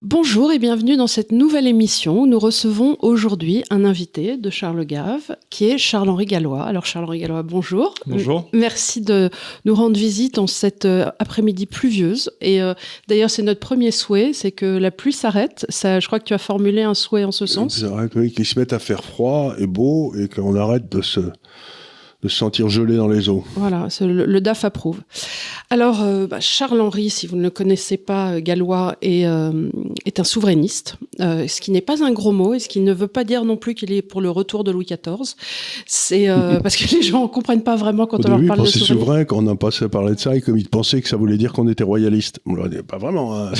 Bonjour et bienvenue dans cette nouvelle émission où nous recevons aujourd'hui un invité de Charles Gave qui est Charles-Henri Gallois. Alors Charles-Henri Gallois, bonjour. Bonjour. Merci de nous rendre visite en cette après-midi pluvieuse. Et d'ailleurs c'est notre premier souhait, c'est que la pluie s'arrête. Ça, je crois que tu as formulé un souhait en ce sens. Oui, qu'ils se mettent à faire froid et beau et qu'on arrête de se sentir gelé dans les eaux. Voilà, le DAF approuve. Alors, Charles-Henri, si vous ne le connaissez pas, Gallois, est un souverainiste, ce qui n'est pas un gros mot et ce qui ne veut pas dire non plus qu'il est pour le retour de Louis XIV. C'est parce que les gens ne comprennent pas vraiment quand on leur parle de souverainisme. Souverain, quand on a passé à parler de ça, et comme ils pensaient que ça voulait dire qu'on était royaliste. On leur dit pas vraiment. Hein,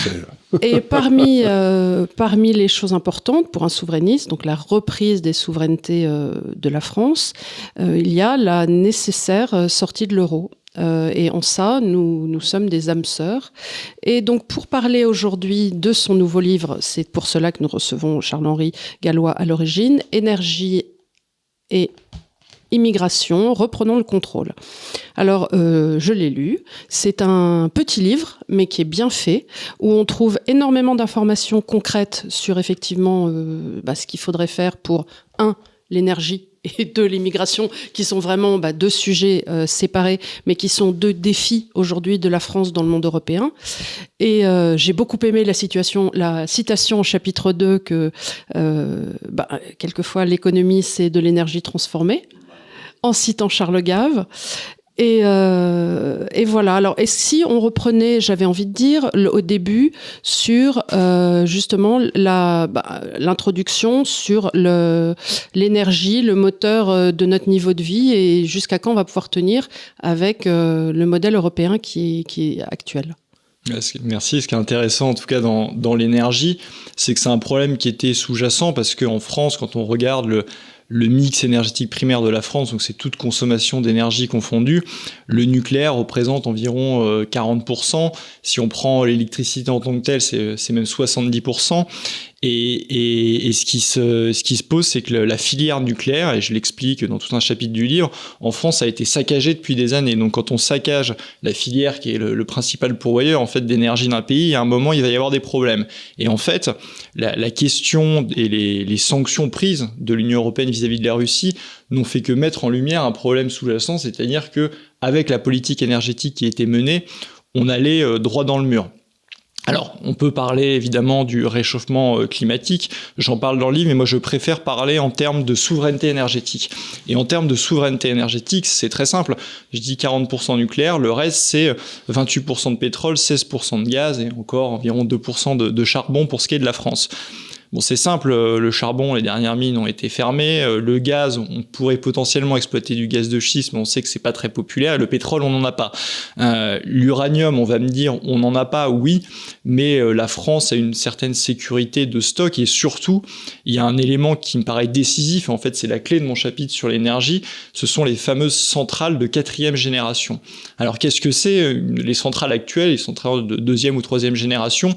et parmi les choses importantes pour un souverainiste, donc la reprise des souverainetés de la France, il y a la nécessaire sortie de l'euro. Et en ça, nous sommes des âmes sœurs. Et donc, pour parler aujourd'hui de son nouveau livre, c'est pour cela que nous recevons Charles-Henri Gallois à l'origine, Énergie et immigration, reprenons le contrôle. Alors, je l'ai lu. C'est un petit livre, mais qui est bien fait, où on trouve énormément d'informations concrètes sur effectivement ce qu'il faudrait faire pour, l'énergie et de l'immigration, qui sont vraiment deux sujets séparés, mais qui sont deux défis aujourd'hui de la France dans le monde européen. Et j'ai beaucoup aimé la citation au chapitre 2 que quelquefois l'économie c'est de l'énergie transformée, en citant Charles Gave. Et voilà. Alors, et si on reprenait, j'avais envie de dire, au début, sur justement l'introduction sur l'énergie, le moteur de notre niveau de vie, et jusqu'à quand on va pouvoir tenir avec le modèle européen qui est actuel. Merci. Ce qui est intéressant, en tout cas dans l'énergie, c'est que c'est un problème qui était sous-jacent, parce qu'en France, quand on regarde le mix énergétique primaire de la France, donc c'est toute consommation d'énergie confondue, le nucléaire représente environ 40%. Si on prend l'électricité en tant que telle, c'est même 70%. Et ce qui se pose, c'est que la filière nucléaire, et je l'explique dans tout un chapitre du livre, en France a été saccagée depuis des années. Donc quand on saccage la filière qui est le principal pourvoyeur en fait d'énergie d'un pays, à un moment il va y avoir des problèmes. Et en fait, la question et les sanctions prises de l'Union européenne vis-à-vis de la Russie n'ont fait que mettre en lumière un problème sous-jacent, c'est-à-dire que avec la politique énergétique qui a été menée, on allait droit dans le mur. Alors, on peut parler évidemment du réchauffement climatique, j'en parle dans le livre, mais moi je préfère parler en termes de souveraineté énergétique. Et en termes de souveraineté énergétique, c'est très simple. Je dis 40% nucléaire, le reste c'est 28% de pétrole, 16% de gaz et encore environ 2% de charbon pour ce qui est de la France. Bon, c'est simple, le charbon, les dernières mines ont été fermées, le gaz, on pourrait potentiellement exploiter du gaz de schiste, mais on sait que c'est pas très populaire, et le pétrole, on n'en a pas. L'uranium, on va me dire, on n'en a pas, oui, mais la France a une certaine sécurité de stock, et surtout, il y a un élément qui me paraît décisif, et en fait c'est la clé de mon chapitre sur l'énergie, ce sont les fameuses centrales de 4e génération. Alors qu'est-ce que c'est? Les centrales actuelles, les centrales de 2e ou 3e génération,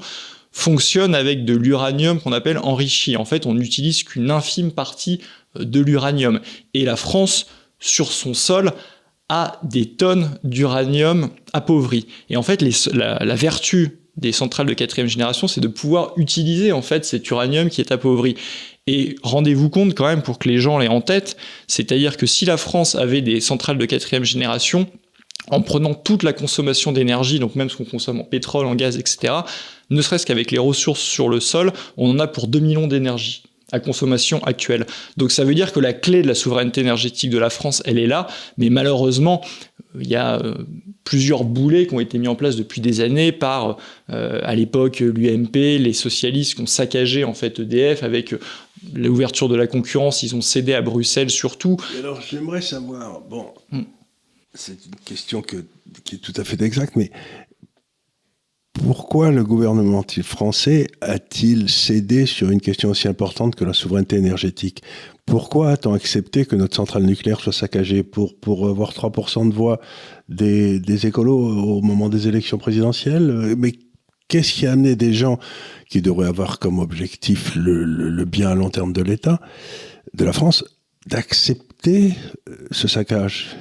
fonctionne avec de l'uranium qu'on appelle enrichi. En fait, on n'utilise qu'une infime partie de l'uranium. Et la France, sur son sol, a des tonnes d'uranium appauvri. Et en fait, la vertu des centrales de 4e génération, c'est de pouvoir utiliser en fait cet uranium qui est appauvri. Et rendez-vous compte quand même, pour que les gens l'aient en tête, c'est-à-dire que si la France avait des centrales de 4e génération, en prenant toute la consommation d'énergie, donc même ce qu'on consomme en pétrole, en gaz, etc., ne serait-ce qu'avec les ressources sur le sol, on en a pour 2 millions d'énergie à consommation actuelle. Donc ça veut dire que la clé de la souveraineté énergétique de la France, elle est là, mais malheureusement, il y a plusieurs boulets qui ont été mis en place depuis des années par, à l'époque, l'UMP, les socialistes qui ont saccagé en fait EDF avec l'ouverture de la concurrence, ils ont cédé à Bruxelles surtout. Et alors j'aimerais savoir, c'est une question qui est tout à fait exacte, mais pourquoi le gouvernement français a-t-il cédé sur une question aussi importante que la souveraineté énergétique? Pourquoi a-t-on accepté que notre centrale nucléaire soit saccagée pour avoir 3% de voix des écolos au moment des élections présidentielles? Mais qu'est-ce qui a amené des gens qui devraient avoir comme objectif le bien à long terme de l'État, de la France, d'accepter ce saccage?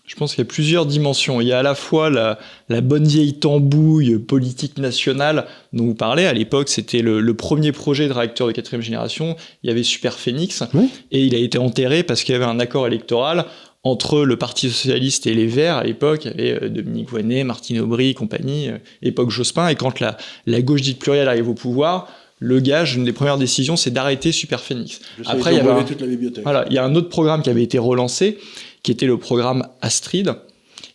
Je pense qu'il y a plusieurs dimensions. Il y a à la fois la bonne vieille tambouille politique nationale dont vous parlez. À l'époque, c'était le premier projet de réacteur de 4e génération. Il y avait Super Phénix, et il a été enterré parce qu'il y avait un accord électoral entre le Parti socialiste et les Verts. À l'époque, il y avait Dominique Voynet, Martine Aubry, compagnie, époque Jospin. Et quand la gauche dite plurielle arrive au pouvoir, le gage, une des premières décisions, c'est d'arrêter Super Phénix. Après, il y avait toute la bibliothèque. Voilà, il y a un autre programme qui avait été relancé, qui était le programme Astrid.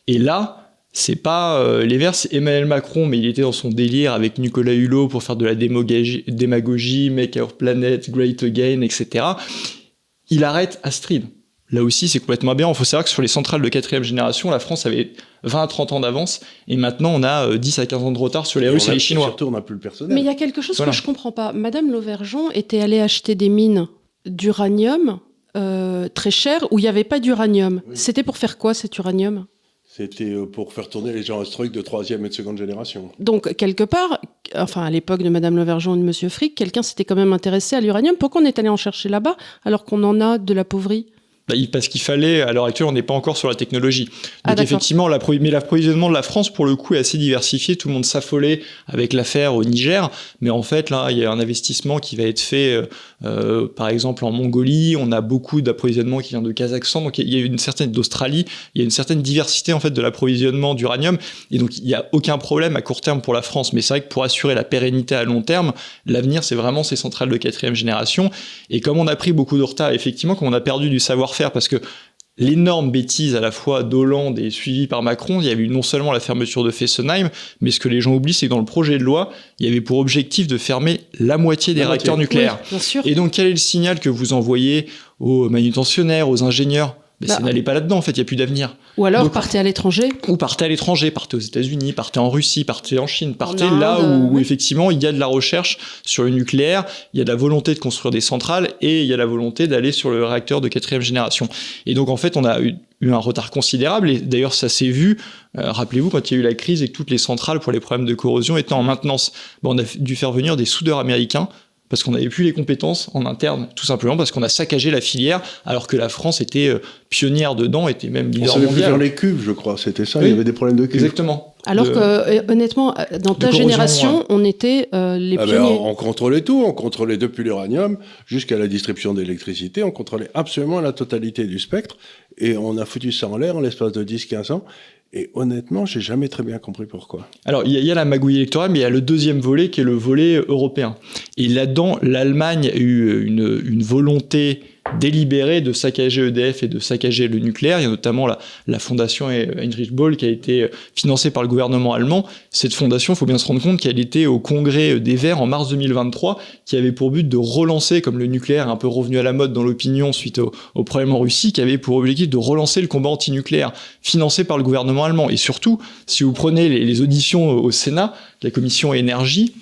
Et là, c'est pas les Verts, c'est Emmanuel Macron, mais il était dans son délire avec Nicolas Hulot pour faire de la démagogie, Make Our Planet Great Again, etc. Il arrête Astrid. Là aussi, c'est complètement aberrant. Il faut savoir que sur les centrales de 4e génération, la France avait 20 à 30 ans d'avance, et maintenant on a 10 à 15 ans de retard sur les Russes et les Chinois. Surtout, on n'a plus le personnel. Mais il y a quelque chose que je comprends pas. Madame Lauvergeon était allée acheter des mines d'uranium très chères où il n'y avait pas d'uranium. Oui. C'était pour faire quoi, cet uranium ? C'était pour faire tourner les gens instruits de 3e et de 2e génération. Donc, quelque part, enfin, à l'époque de Madame Lauvergeon et de Monsieur Frick, quelqu'un s'était quand même intéressé à l'uranium. Pourquoi on est allé en chercher là-bas alors qu'on en a de l'appauvri ? Parce qu'il fallait, à l'heure actuelle, on n'est pas encore sur la technologie. Donc effectivement, mais l'approvisionnement de la France, pour le coup, est assez diversifié. Tout le monde s'affolait avec l'affaire au Niger, mais en fait, là, il y a un investissement qui va être fait, par exemple, en Mongolie. On a beaucoup d'approvisionnement qui vient de Kazakhstan, donc il y a une certaine d'Australie. Il y a une certaine diversité en fait de l'approvisionnement d'uranium, et donc il n'y a aucun problème à court terme pour la France. Mais c'est vrai que pour assurer la pérennité à long terme, l'avenir, c'est vraiment ces centrales de 4e génération. Et comme on a pris beaucoup de retard, effectivement, comme on a perdu du savoir-faire, parce que l'énorme bêtise à la fois d'Hollande et suivie par Macron, il y avait eu non seulement la fermeture de Fessenheim, mais ce que les gens oublient, c'est que dans le projet de loi, il y avait pour objectif de fermer la moitié des réacteurs nucléaires. Oui, bien sûr. Et donc, quel est le signal que vous envoyez aux manutentionnaires, aux ingénieurs ? Ça n'allait pas là-dedans, en fait, il n'y a plus d'avenir. Ou alors, partez à l'étranger. Ou partez à l'étranger, partez aux États-Unis, partez en Russie, partez en Chine, partez là où effectivement il y a de la recherche sur le nucléaire, il y a de la volonté de construire des centrales et il y a la volonté d'aller sur le réacteur de 4e génération. Et donc en fait, on a eu un retard considérable, et d'ailleurs ça s'est vu, rappelez-vous, quand il y a eu la crise et que toutes les centrales pour les problèmes de corrosion étaient en maintenance. On a dû faire venir des soudeurs américains, parce qu'on n'avait plus les compétences en interne, tout simplement parce qu'on a saccagé la filière, alors que la France était pionnière dedans, était même leader mondial. On savait plus faire les cuves, je crois, c'était ça, oui. Il y avait des problèmes de cuves. Exactement. Alors que, honnêtement, dans ta génération, on était les pionniers. On contrôlait tout, on contrôlait depuis l'uranium jusqu'à la distribution d'électricité, on contrôlait absolument la totalité du spectre, et on a foutu ça en l'air en l'espace de 10-15 ans. Et honnêtement, j'ai jamais très bien compris pourquoi. Alors, il y a la magouille électorale, mais il y a le deuxième volet qui est le volet européen. Et là-dedans, l'Allemagne a eu une volonté délibérée de saccager EDF et de saccager le nucléaire. Il y a notamment la fondation Heinrich Böll qui a été financée par le gouvernement allemand. Cette fondation, il faut bien se rendre compte qu'elle était au congrès des Verts en mars 2023, qui avait pour but de relancer, comme le nucléaire est un peu revenu à la mode dans l'opinion suite au problème en Russie, qui avait pour objectif de relancer le combat anti-nucléaire, financé par le gouvernement allemand. Et surtout, si vous prenez les auditions au Sénat, la commission énergie,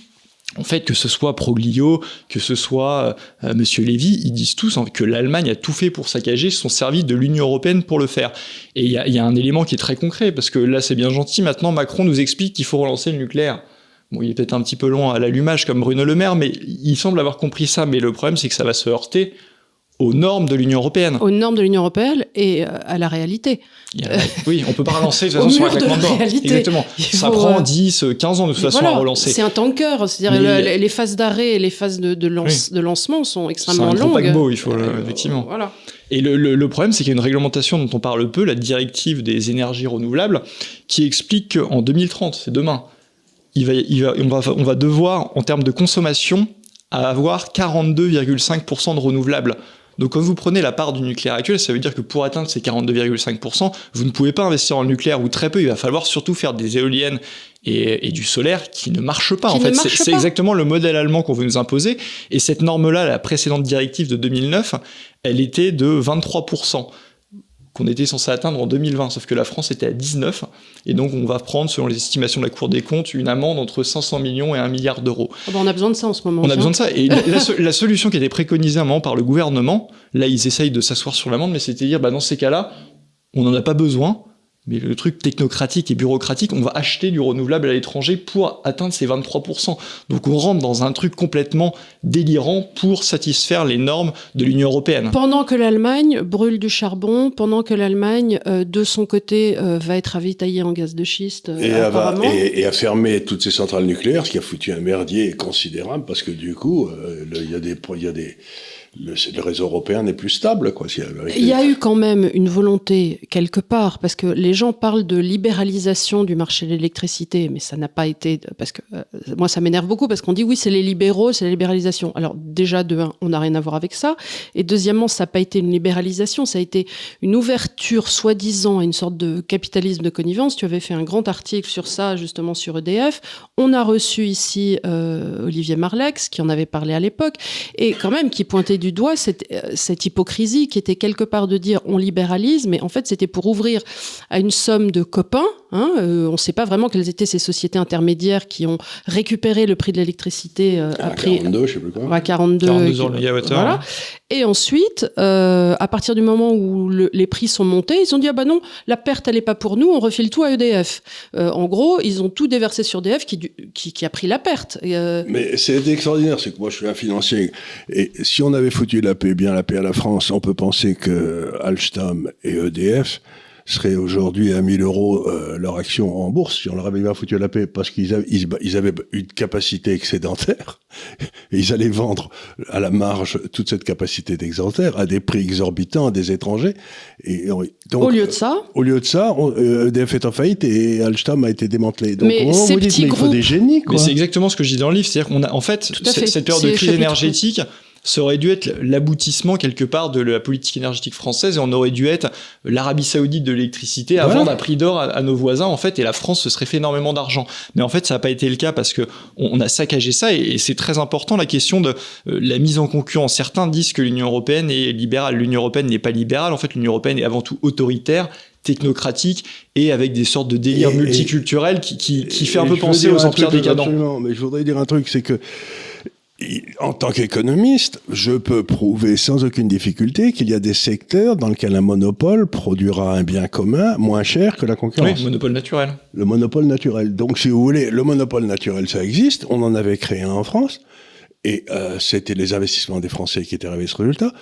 en fait, que ce soit Proglio, que ce soit Monsieur Lévy, ils disent tous que l'Allemagne a tout fait pour saccager, se sont servis de l'Union européenne pour le faire. Et il y a un élément qui est très concret, parce que là, c'est bien gentil, maintenant Macron nous explique qu'il faut relancer le nucléaire. Bon, il est peut-être un petit peu long à l'allumage comme Bruno Le Maire, mais il semble avoir compris ça. Mais le problème, c'est que ça va se heurter aux normes de l'Union européenne. Aux normes de l'Union européenne et à la réalité. Oui, on peut pas relancer de toute façon sur un claquement de doigts. Exactement. Ça prend 10, 15 ans de toute façon à relancer. C'est un tanker, c'est-à-dire les phases d'arrêt et les phases de lancement sont extrêmement longues. C'est un gros paquebot, il faut effectivement. Voilà. Et le problème, c'est qu'il y a une réglementation dont on parle peu, la directive des énergies renouvelables, qui explique qu'en 2030, c'est demain, on va devoir, en termes de consommation, avoir 42,5% de renouvelables. Donc quand vous prenez la part du nucléaire actuel, ça veut dire que pour atteindre ces 42,5%, vous ne pouvez pas investir en nucléaire ou très peu, il va falloir surtout faire des éoliennes et du solaire qui ne marchent pas. En fait, c'est exactement le modèle allemand qu'on veut nous imposer. Et cette norme-là, la précédente directive de 2009, elle était de 23%. Qu'on était censé atteindre en 2020, sauf que la France était à 19, et donc on va prendre, selon les estimations de la Cour des comptes, une amende entre 500 millions et 1 milliard d'euros. On a besoin de ça en ce moment. On a besoin de ça, et la solution qui a été préconisée à un moment par le gouvernement, là ils essayent de s'asseoir sur l'amende, mais c'est-à-dire, dans ces cas-là, on n'en a pas besoin, mais le truc technocratique et bureaucratique, on va acheter du renouvelable à l'étranger pour atteindre ces 23%. Donc on rentre dans un truc complètement délirant pour satisfaire les normes de l'Union européenne. Pendant que l'Allemagne brûle du charbon, pendant que l'Allemagne, de son côté, va être ravitaillée en gaz de schiste, apparemment. Et a fermé toutes ces centrales nucléaires, ce qui a foutu un merdier considérable, parce que du coup, le réseau européen n'est plus stable, quoi. Il y a eu quand même une volonté quelque part, parce que les gens parlent de libéralisation du marché de l'électricité, mais ça n'a pas été, parce que moi ça m'énerve beaucoup, parce qu'on dit oui c'est les libéraux, c'est la libéralisation. Alors déjà de un, on n'a rien à voir avec ça, et deuxièmement ça n'a pas été une libéralisation, ça a été une ouverture soi-disant à une sorte de capitalisme de connivence. Tu avais fait un grand article sur ça justement sur EDF. On a reçu ici Olivier Marleix qui en avait parlé à l'époque, et quand même qui pointait du doigt cette hypocrisie qui était quelque part de dire on libéralise, mais en fait c'était pour ouvrir à une somme de copains. On ne sait pas vraiment quelles étaient ces sociétés intermédiaires qui ont récupéré le prix de l'électricité à 42, je sais plus quoi. À 42 euros le mégawattheure. Voilà. Et ensuite, à partir du moment où les prix sont montés, ils ont dit ah bah non, la perte elle est pas pour nous, on refile tout à EDF. En gros, ils ont tout déversé sur EDF qui a pris la perte. Mais c'est extraordinaire, c'est que moi je suis un financier et si on avait foutu la paix à la France, on peut penser que Alstom et EDF seraient aujourd'hui à 1 000 euros leur action en bourse si on leur avait bien foutu la paix, parce qu'ils avaient une capacité excédentaire et ils allaient vendre à la marge toute cette capacité d'excédentaire à des prix exorbitants à des étrangers. Et donc, au lieu de ça, EDF est en faillite et Alstom a été démantelé. Donc mais ces vous dites, petits mais il faut des génies, quoi. Mais c'est exactement ce que je dis dans le livre, c'est-à-dire qu'on a en fait cette période de crise énergétique. Ça aurait dû être l'aboutissement quelque part de la politique énergétique française, et on aurait dû être l'Arabie Saoudite de l'électricité à vendre à prix d'or à nos voisins, en fait, et la France se serait fait énormément d'argent. Mais en fait, ça n'a pas été le cas parce que on a saccagé ça, et c'est très important la question de la mise en concurrence. Certains disent que l'Union européenne est libérale. L'Union européenne n'est pas libérale. En fait, l'Union européenne est avant tout autoritaire, technocratique et avec des sortes de délires multiculturels qui fait un peu penser aux empires décadents. Absolument, mais je voudrais dire un truc, c'est que en tant qu'économiste, je peux prouver sans aucune difficulté qu'il y a des secteurs dans lesquels un monopole produira un bien commun moins cher que la concurrence. Oui, monopole naturel. Le monopole naturel. Donc, si vous voulez, le monopole naturel, ça existe. On en avait créé un en France. Et c'était les investissements des Français qui étaient arrivés à ce résultat.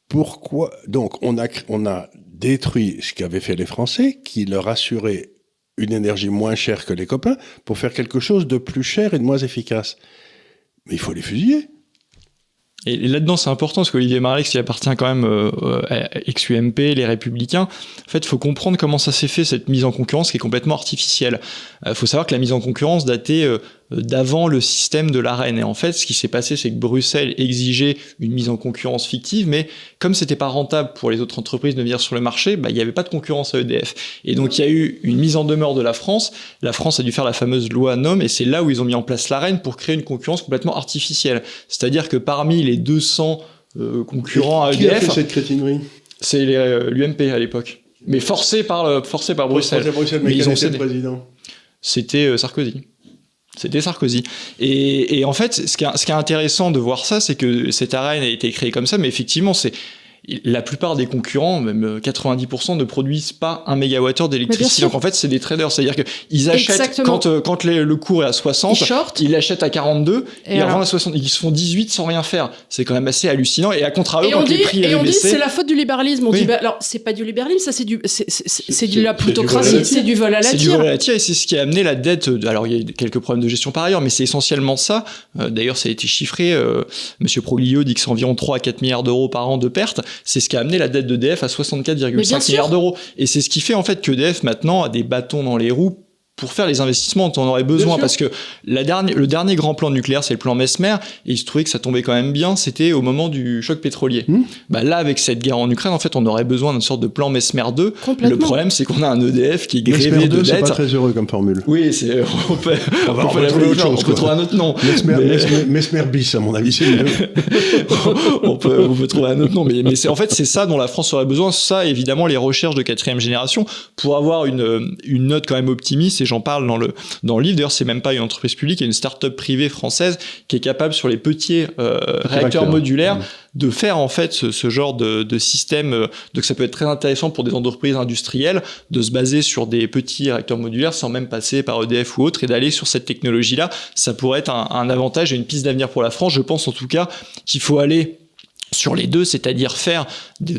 Pourquoi ? Donc, on a détruit ce qu'avaient fait les Français, qui leur assuraient une énergie moins chère que les copains, pour faire quelque chose de plus cher et de moins efficace. Mais il faut les fusiller. Et là-dedans, c'est important parce qu'Olivier Marleix, il appartient quand même à ex-UMP, les Républicains. En fait, il faut comprendre comment ça s'est fait, cette mise en concurrence qui est complètement artificielle. Il faut savoir que la mise en concurrence datait d'avant le système de l'AREN. Et en fait, ce qui s'est passé, c'est que Bruxelles exigeait une mise en concurrence fictive, mais comme c'était pas rentable pour les autres entreprises de venir sur le marché, il n'y avait pas de concurrence à EDF. Et donc, il y a eu une mise en demeure de la France. La France a dû faire la fameuse loi NOM, et c'est là où ils ont mis en place l'AREN pour créer une concurrence complètement artificielle. C'est-à-dire que parmi les 200 concurrents à EDF... Qui a fait cette crétinerie ? C'est l'UMP à l'époque. Mais forcé par Bruxelles. Mais ils ont cédé. Le président ? C'était Sarkozy. C'était Sarkozy. Et en fait, ce qui est intéressant de voir ça, c'est que cette arène a été créée comme ça, mais effectivement, la plupart des concurrents, même 90%, ne produisent pas 1 mégawattheure d'électricité. Donc en fait, c'est des traders. C'est-à-dire qu'ils achètent, quand le cours est à 60, ils l'achètent à 42, et ils revendent à 60. Ils se font 18 sans rien faire. C'est quand même assez hallucinant. Et à contrario, quand les prix avaient baissé... Et on dit c'est la faute du libéralisme. On dit, alors, c'est pas du libéralisme, ça c'est de la plutocratie, c'est du vol à la tire. C'est du vol à la tire, et c'est ce qui a amené la dette. Alors, il y a quelques problèmes de gestion par ailleurs, mais c'est essentiellement ça. D'ailleurs, ça a été chiffré. Monsieur Proglio dit que c'est environ 3 à 4 milliards d'euros par an de pertes. C'est ce qui a amené la dette d'EDF à 64,5 milliards d'euros. Et c'est ce qui fait en fait qu'EDF maintenant a des bâtons dans les roues pour faire les investissements dont on aurait besoin, parce que le dernier grand plan nucléaire, c'est le plan Mesmer, et il se trouvait que ça tombait quand même bien, c'était au moment du choc pétrolier. Là, avec cette guerre en Ukraine, en fait, on aurait besoin d'une sorte de plan Mesmer 2. Le problème, c'est qu'on a un EDF qui est grévé de dettes. C'est pas très heureux comme formule. Oui, on peut trouver autre chose. On peut trouver un autre nom. Mesmer bis, à mon avis, c'est mieux. on peut trouver un autre nom, mais en fait, c'est ça dont la France aurait besoin. Ça, évidemment, les recherches de 4e génération, pour avoir une note quand même optimiste, et j'en parle dans le livre. D'ailleurs, c'est même pas une entreprise publique, il y a une start-up privée française qui est capable sur les petits réacteurs modulaires de faire en fait ce genre de système. Donc ça peut être très intéressant pour des entreprises industrielles de se baser sur des petits réacteurs modulaires sans même passer par EDF ou autre et d'aller sur cette technologie-là. Ça pourrait être un avantage et une piste d'avenir pour la France. Je pense en tout cas qu'il faut aller sur les deux, c'est-à-dire faire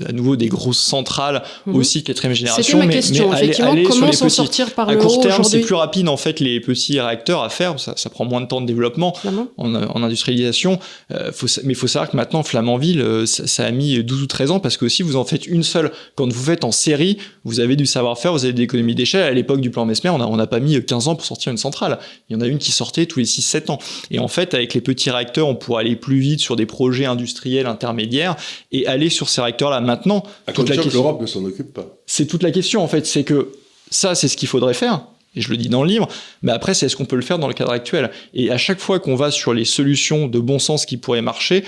à nouveau des grosses centrales aussi de quatrième génération. C'était ma question, effectivement, comment s'en sortir par le haut aujourd'hui ? À court terme, c'est plus rapide en fait les petits réacteurs à faire, ça prend moins de temps de développement en industrialisation, mais il faut savoir que maintenant Flamanville, ça a mis 12 ou 13 ans parce que aussi vous en faites une seule. Quand vous faites en série, vous avez du savoir-faire, vous avez des économies d'échelle. À l'époque du plan Messmer, on n'a pas mis 15 ans pour sortir une centrale. Il y en a une qui sortait tous les 6-7 ans. Et en fait, avec les petits réacteurs, on pourrait aller plus vite sur des projets industriels intermédiaires et aller sur ces réacteurs-là maintenant. À condition que l'Europe ne s'en occupe pas. C'est toute la question en fait, c'est que ça c'est ce qu'il faudrait faire, et je le dis dans le livre, mais après c'est est-ce qu'on peut le faire dans le cadre actuel. Et à chaque fois qu'on va sur les solutions de bon sens qui pourraient marcher,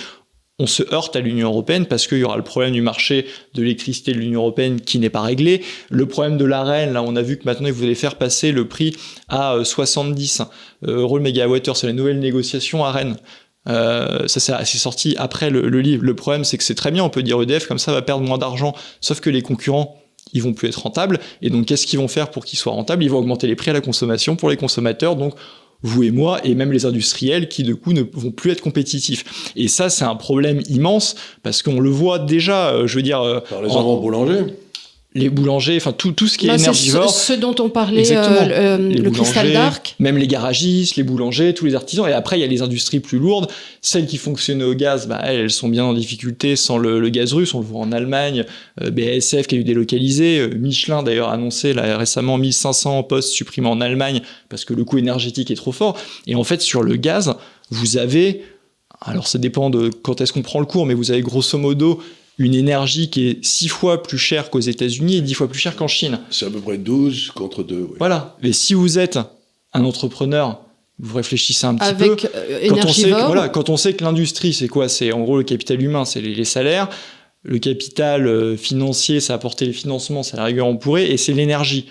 on se heurte à l'Union européenne parce qu'il y aura le problème du marché de l'électricité de l'Union européenne qui n'est pas réglé, le problème de l'AREN, là on a vu que maintenant ils voulaient faire passer le prix à 70 euros le mégawattheure, c'est la nouvelle négociation AREN. Ça c'est sorti après le livre. Le problème c'est que c'est très bien, on peut dire EDF comme ça va perdre moins d'argent, sauf que les concurrents ils vont plus être rentables, et donc qu'est-ce qu'ils vont faire pour qu'ils soient rentables ? Ils vont augmenter les prix à la consommation pour les consommateurs, donc vous et moi, et même les industriels qui de coup ne vont plus être compétitifs. Et ça c'est un problème immense, parce qu'on le voit déjà, je veux dire... Par les grands boulangers. Les boulangers, enfin tout ce qui est énergivore. C'est ce dont on parlait, le cristal d'Arc. Même les garagistes, les boulangers, tous les artisans. Et après, il y a les industries plus lourdes. Celles qui fonctionnent au gaz, elles sont bien en difficulté sans le gaz russe. On le voit en Allemagne, BASF qui a eu délocalisé. Michelin, d'ailleurs, a annoncé là, récemment 1500 postes supprimés en Allemagne parce que le coût énergétique est trop fort. Et en fait, sur le gaz, vous avez... Alors, ça dépend de quand est-ce qu'on prend le cours, mais vous avez grosso modo... une énergie qui est 6 fois plus chère qu'aux États-Unis et 10 fois plus chère qu'en Chine. C'est à peu près 12 contre 2. Oui. Voilà. Mais si vous êtes un entrepreneur, vous réfléchissez un petit peu. Quand on sait que l'industrie, c'est quoi ? C'est en gros le capital humain, c'est les salaires. Le capital financier, ça apporter les financements, c'est la rigueur on pourrait, et c'est l'énergie.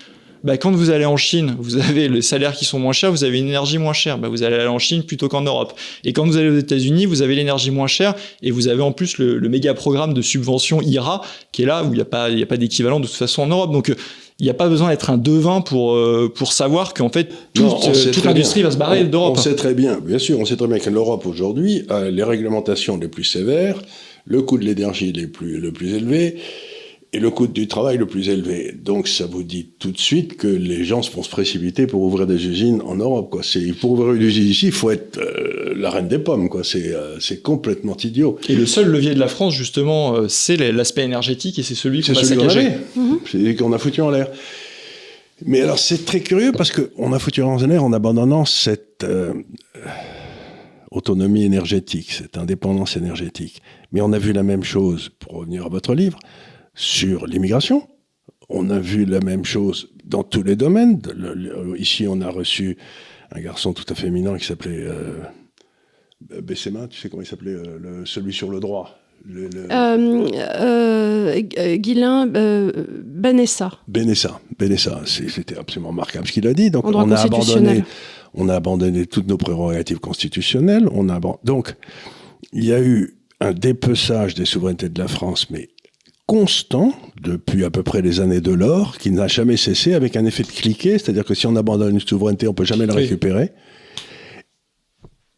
Quand vous allez en Chine, vous avez les salaires qui sont moins chers, vous avez une énergie moins chère. Vous allez aller en Chine plutôt qu'en Europe. Et quand vous allez aux États-Unis, vous avez l'énergie moins chère et vous avez en plus le méga programme de subvention IRA qui est là où il n'y a pas d'équivalent de toute façon en Europe. Donc il n'y a pas besoin d'être un devin pour savoir qu'en fait toute l'industrie va se barrer d'Europe. On sait très bien, bien sûr, on sait très bien que l'Europe aujourd'hui a les réglementations les plus sévères, le coût de l'énergie le plus élevé, et le coût du travail le plus élevé. Donc ça vous dit tout de suite que les gens vont se précipiter pour ouvrir des usines en Europe, quoi. Pour ouvrir une usine ici, il faut être la reine des pommes, quoi. C'est complètement idiot. Et le seul levier de la France, justement, c'est l'aspect énergétique, et c'est celui qu'on va saccager. C'est celui qu'on a foutu en l'air. Mais alors c'est très curieux parce qu'on a foutu en l'air en abandonnant cette autonomie énergétique, cette indépendance énergétique. Mais on a vu la même chose, pour revenir à votre livre, sur l'immigration. On a vu la même chose dans tous les domaines. Ici, on a reçu un garçon tout à fait éminent qui s'appelait Bessema, tu sais comment il s'appelait, celui sur le droit. Guilain Benessa. Benessa, c'était absolument remarquable ce qu'il a dit. Donc on a abandonné toutes nos prérogatives constitutionnelles. Donc il y a eu un dépeçage des souverainetés de la France, mais constant depuis à peu près les années de l'or, qui n'a jamais cessé, avec un effet de cliquet, c'est-à-dire que si on abandonne une souveraineté, on peut jamais la récupérer.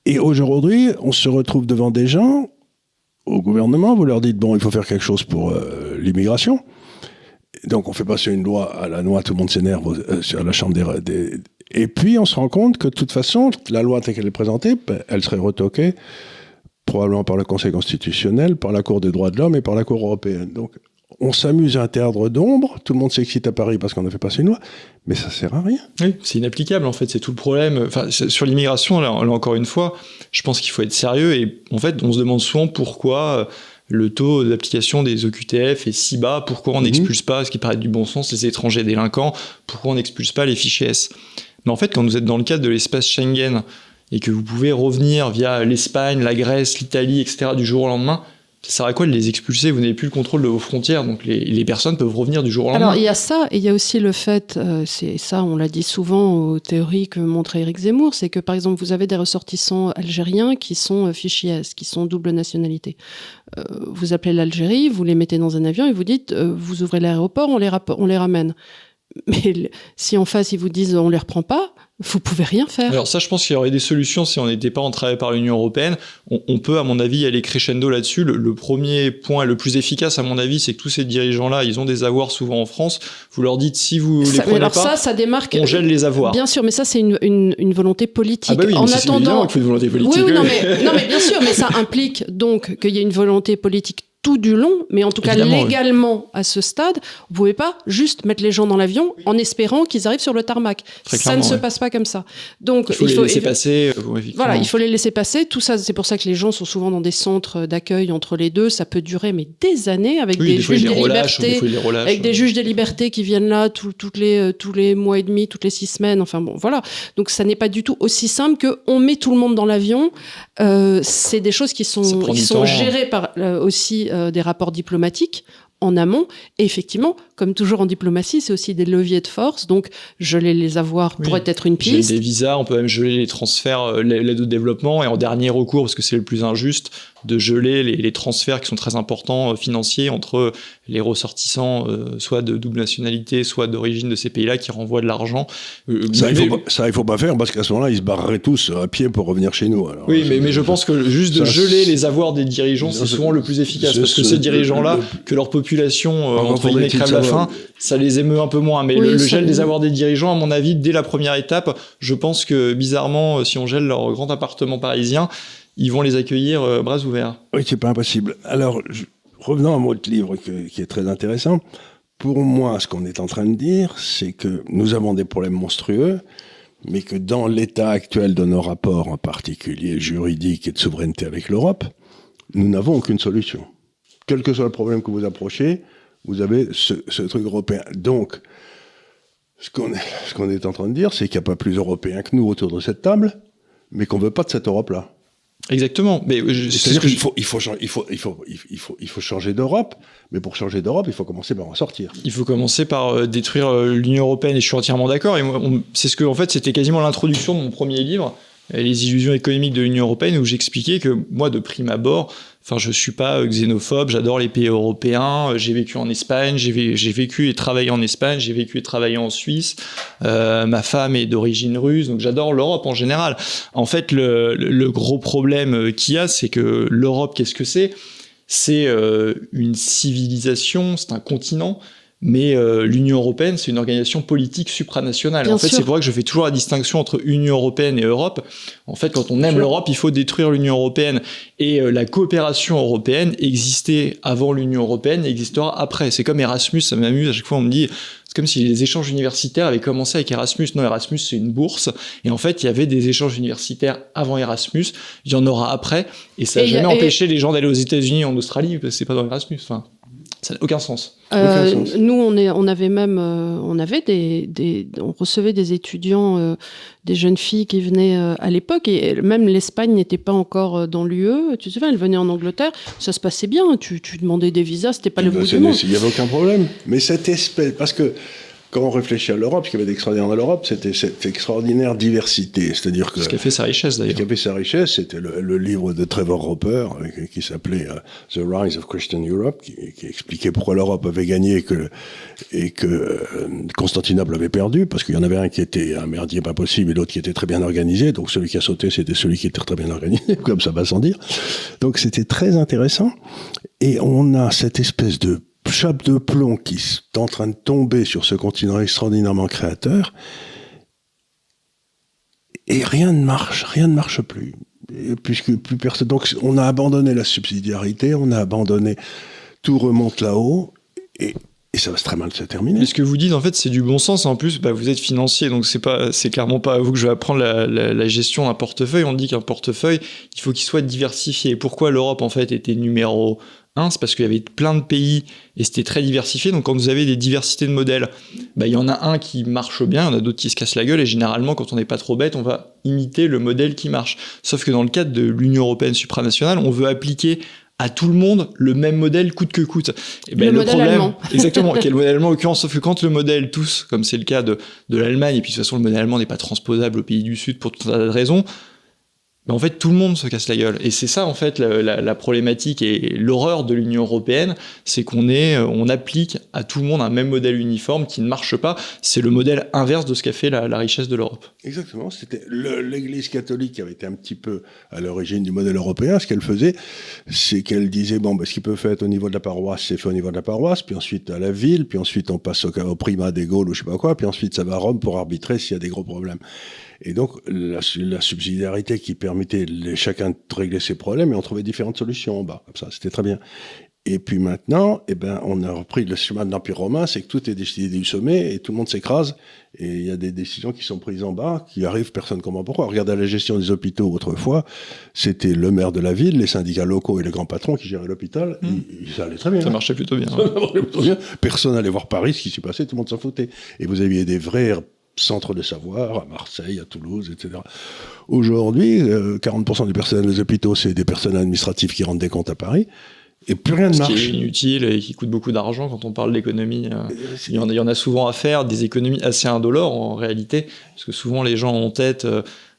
Et aujourd'hui, on se retrouve devant des gens au gouvernement, vous leur dites bon, il faut faire quelque chose pour l'immigration. Donc on fait passer une loi à la noix, tout le monde s'énerve sur la Chambre des... Et puis on se rend compte que de toute façon, la loi telle qu'elle est présentée, elle serait retoquée probablement par le Conseil constitutionnel, par la Cour des droits de l'homme et par la Cour européenne. Donc on s'amuse à un théâtre d'ombre, tout le monde s'excite à Paris parce qu'on a fait passer une loi, mais ça sert à rien. Oui, c'est inapplicable en fait, c'est tout le problème. Enfin, sur l'immigration, là encore une fois, je pense qu'il faut être sérieux, et en fait on se demande souvent pourquoi le taux d'application des OQTF est si bas, pourquoi on n'expulse pas, ce qui paraît du bon sens, les étrangers délinquants, pourquoi on n'expulse pas les fichiers S. Mais en fait, quand vous êtes dans le cadre de l'espace Schengen et que vous pouvez revenir via l'Espagne, la Grèce, l'Italie, etc. du jour au lendemain, Ça sert à quoi de les expulser? Vous n'avez plus le contrôle de vos frontières, donc les personnes peuvent revenir du jour au lendemain. Alors il y a ça, et il y a aussi le fait, c'est ça on l'a dit souvent aux théories que montre Éric Zemmour, c'est que par exemple vous avez des ressortissants algériens qui sont fichiers S, qui sont double nationalité. Vous appelez l'Algérie, vous les mettez dans un avion et vous dites, vous ouvrez l'aéroport, on les ramène. Mais si en face ils vous disent on les reprend pas, vous pouvez rien faire. Alors ça, je pense qu'il y aurait des solutions si on n'était pas entravé par l'Union européenne. On peut, à mon avis, aller crescendo là-dessus. Le premier point le plus efficace, à mon avis, c'est que tous ces dirigeants-là, ils ont des avoirs souvent en France. Vous leur dites, si vous les prenez pas, ça démarque, on gèle les avoirs. Bien sûr, mais ça, c'est une volonté politique. Ah bah oui, en c'est évident qu'il faut une volonté politique. Oui, non, mais bien sûr, mais ça implique donc qu'il y ait une volonté politique tout du long, mais en tout cas légalement à ce stade, vous pouvez pas juste mettre les gens dans l'avion en espérant qu'ils arrivent sur le tarmac. Ça ne se passe pas comme ça. Donc il faut les laisser passer. Voilà, il faut les laisser passer. Tout ça, c'est pour ça que les gens sont souvent dans des centres d'accueil entre les deux. Ça peut durer mais des années avec des juges des libertés, avec des juges des libertés qui viennent là tous les mois et demi, toutes les 6 semaines. Enfin bon, voilà. Donc ça n'est pas du tout aussi simple que on met tout le monde dans l'avion. C'est des choses qui sont gérées par aussi des rapports diplomatiques en amont. Et effectivement, comme toujours en diplomatie, c'est aussi des leviers de force. Donc, geler les avoirs pourrait être une piste. Geler des visas, on peut même geler les transferts, l'aide au développement. Et en dernier recours, parce que c'est le plus injuste, de geler les transferts qui sont très importants financiers entre les ressortissants, soit de double nationalité, soit d'origine de ces pays-là, qui renvoient de l'argent. Ça, il faut pas faire, parce qu'à ce moment-là, ils se barreraient tous à pied pour revenir chez nous. Alors, oui, mais je pense que juste de geler les avoirs des dirigeants, c'est souvent le plus efficace. Parce que ces dirigeants-là, que leur population, entre guillemets, crève la faim, ça les émeut un peu moins. Mais le gel des avoirs des dirigeants, à mon avis, dès la première étape, je pense que, bizarrement, si on gèle leur grand appartement parisien, ils vont les accueillir bras ouverts. Oui, c'est pas impossible. Alors, revenons à votre livre qui est très intéressant. Pour moi, ce qu'on est en train de dire, c'est que nous avons des problèmes monstrueux, mais que dans l'état actuel de nos rapports, en particulier juridiques et de souveraineté avec l'Europe, nous n'avons aucune solution. Quel que soit le problème que vous approchez, vous avez ce truc européen. Donc, ce qu'on est en train de dire, c'est qu'il n'y a pas plus européens que nous autour de cette table, mais qu'on ne veut pas de cette Europe-là. Exactement. Mais c'est-à-dire qu'il faut changer d'Europe, mais pour changer d'Europe, il faut commencer par en sortir. Il faut commencer par détruire l'Union européenne, et je suis entièrement d'accord. Et moi, c'est ce que, en fait, c'était quasiment l'introduction de mon premier livre, Les illusions économiques de l'Union européenne, où j'expliquais que moi, de prime abord, enfin, je suis pas xénophobe, j'adore les pays européens, j'ai vécu en Espagne, j'ai vécu et travaillé en Espagne, j'ai vécu et travaillé en Suisse, ma femme est d'origine russe, donc j'adore l'Europe en général. En fait, le gros problème qu'il y a, c'est que l'Europe, qu'est-ce que c'est ? C'est une civilisation, c'est un continent, mais l'Union européenne, c'est une organisation politique supranationale. En fait, c'est pour ça que je fais toujours la distinction entre Union européenne et Europe. En fait, quand on aime l'Europe, il faut détruire l'Union européenne. Et la coopération européenne existait avant l'Union européenne et existera après. C'est comme Erasmus, ça m'amuse. À chaque fois, on me dit, c'est comme si les échanges universitaires avaient commencé avec Erasmus. Non, Erasmus, c'est une bourse. Et en fait, il y avait des échanges universitaires avant Erasmus. Il y en aura après. Et ça n'a jamais empêché les gens d'aller aux États-Unis, en Australie, parce que c'est pas dans Erasmus. Enfin, ça n'a aucun sens. Nous, on recevait des étudiants, des jeunes filles qui venaient à l'époque, et même l'Espagne n'était pas encore dans l'UE. Tu te souviens, elles venaient en Angleterre, ça se passait bien. Tu demandais des visas, c'était pas le bout du monde. Il n'y avait aucun problème. Mais cette espèce, parce que quand on réfléchit à l'Europe, ce qu'il y avait d'extraordinaire dans l'Europe, c'était cette extraordinaire diversité. C'est-à-dire que ce qui a fait sa richesse, d'ailleurs. Ce qui a fait sa richesse, c'était le livre de Trevor Roper, qui s'appelait The Rise of Christian Europe, qui expliquait pourquoi l'Europe avait gagné et que Constantinople avait perdu, parce qu'il y en avait un qui était un merdier pas possible et l'autre qui était très bien organisé. Donc celui qui a sauté, c'était celui qui était très bien organisé, comme ça va sans dire. Donc c'était très intéressant. Et on a cette espèce de chape de plomb qui est en train de tomber sur ce continent extraordinairement créateur, et rien ne marche plus. Et puisque plus personne. Donc on a abandonné la subsidiarité, on a abandonné, tout remonte là-haut, et ça va très mal se terminer. Mais ce que vous dites, en fait, c'est du bon sens. En plus, vous êtes financier, donc c'est clairement pas à vous que je vais apprendre la gestion d'un portefeuille. On dit qu'un portefeuille, il faut qu'il soit diversifié. Pourquoi l'Europe, en fait, était numéro 1, c'est parce qu'il y avait plein de pays et c'était très diversifié. Donc quand vous avez des diversités de modèles, il y en a un qui marche bien, il y en a d'autres qui se cassent la gueule, et généralement, quand on n'est pas trop bête, on va imiter le modèle qui marche. Sauf que dans le cadre de l'Union européenne supranationale, on veut appliquer à tout le monde le même modèle coûte que coûte. Et le modèle problème, allemand. Exactement, quel modèle allemand en l'occurrence, sauf que quand le modèle tous, comme c'est le cas de l'Allemagne, et puis de toute façon le modèle allemand n'est pas transposable aux pays du Sud pour tout un tas de raisons, en fait, tout le monde se casse la gueule. Et c'est ça, en fait, la problématique et l'horreur de l'Union européenne, c'est on applique à tout le monde un même modèle uniforme qui ne marche pas. C'est le modèle inverse de ce qu'a fait la richesse de l'Europe. Exactement. C'était l'Église catholique qui avait été un petit peu à l'origine du modèle européen. Ce qu'elle faisait, c'est qu'elle disait, ce qui peut faire au niveau de la paroisse, c'est fait au niveau de la paroisse, puis ensuite à la ville, puis ensuite on passe au primat des Gaules ou je sais pas quoi, puis ensuite ça va à Rome pour arbitrer s'il y a des gros problèmes. Et donc, la subsidiarité qui permettait chacun de régler ses problèmes, et on trouvait différentes solutions en bas. Comme ça, c'était très bien. Et puis maintenant, on a repris le chemin de l'Empire romain, c'est que tout est décidé du sommet, et tout le monde s'écrase, et il y a des décisions qui sont prises en bas, qui arrivent, personne ne comprend pourquoi. Regardez la gestion des hôpitaux autrefois, c'était le maire de la ville, les syndicats locaux et les grands patrons qui géraient l'hôpital, et ça allait très bien. Ça marchait plutôt bien. Personne n'allait voir Paris, ce qui s'y passait, tout le monde s'en foutait. Et vous aviez des vrais centre de savoir, à Marseille, à Toulouse, etc. Aujourd'hui, 40% du personnel des hôpitaux, c'est des personnels administratifs qui rendent des comptes à Paris, et plus rien ne marche. Ce qui est inutile et qui coûte beaucoup d'argent quand on parle d'économie. Il y en a souvent à faire, des économies assez indolores en réalité, parce que souvent les gens ont en tête...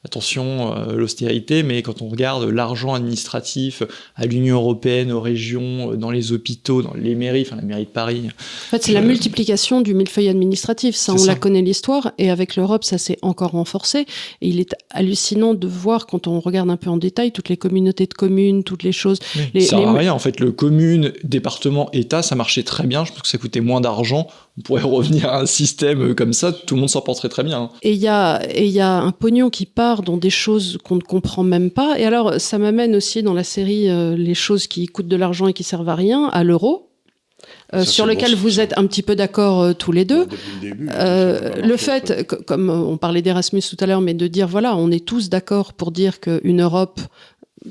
attention, l'austérité, mais quand on regarde l'argent administratif à l'Union européenne, aux régions, dans les hôpitaux, dans les mairies, enfin la mairie de Paris. En fait, c'est la multiplication du millefeuille administratif. Ça, on la connaît l'histoire, et avec l'Europe, ça s'est encore renforcé. Et il est hallucinant de voir, quand on regarde un peu en détail, toutes les communautés de communes, toutes les choses. Ça sert à rien, en fait. Le commune, département, État, ça marchait très bien. Je pense que ça coûtait moins d'argent. On pourrait revenir à un système comme ça, tout le monde s'en porterait très bien. Et il y a un pognon qui part dans des choses qu'on ne comprend même pas. Et alors, ça m'amène aussi dans la série les choses qui coûtent de l'argent et qui servent à rien, à l'euro. Sur lequel vous êtes un petit peu d'accord tous les deux. Le fait, comme on parlait d'Erasmus tout à l'heure, mais de dire, voilà, on est tous d'accord pour dire qu'une Europe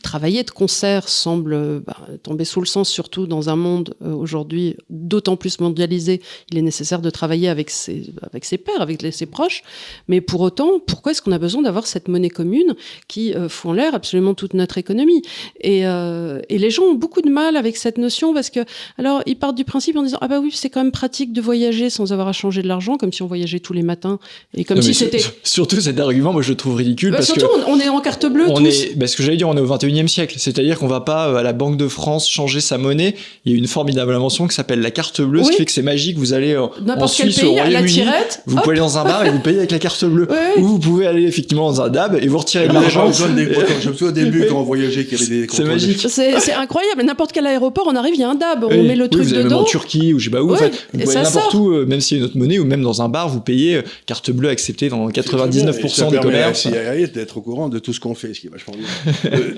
travailler de concert semble tomber sous le sens, surtout dans un monde aujourd'hui d'autant plus mondialisé. Il est nécessaire de travailler avec ses pairs, avec ses proches. Mais pour autant, pourquoi est-ce qu'on a besoin d'avoir cette monnaie commune qui fout en l'air absolument toute notre économie ? Et les gens ont beaucoup de mal avec cette notion parce que, alors, ils partent du principe en disant, ah bah oui, c'est quand même pratique de voyager sans avoir à changer de l'argent, comme si on voyageait tous les matins. Et comme si c'était... Surtout cet argument, moi je le trouve ridicule. Parce surtout, que on est en carte bleue tous. Ce que j'allais dire, on est au 21e siècle. C'est-à-dire qu'on va pas à la Banque de France changer sa monnaie. Il y a une formidable invention qui s'appelle la carte bleue, ce qui fait que c'est magique. Vous allez en Suisse, au Royaume-Uni, vous pouvez aller dans un bar et vous payez avec la carte bleue. Ou vous pouvez aller effectivement dans un DAB et vous retirez de l'argent. Je me souviens au début quand on voyageait qu'il y avait des contrôles. C'est magique. C'est incroyable. N'importe quel aéroport, on arrive, il y a un DAB. On met le truc vous allez dedans. Même en Turquie ou je sais pas où. En fait, vous pouvez aller n'importe où, même s'il y a une autre monnaie, ou même dans un bar, vous payez carte bleue acceptée dans 99% des commerces. Ça permet d'être au courant de tout ce qu'on fait, ce qui est vachement bien.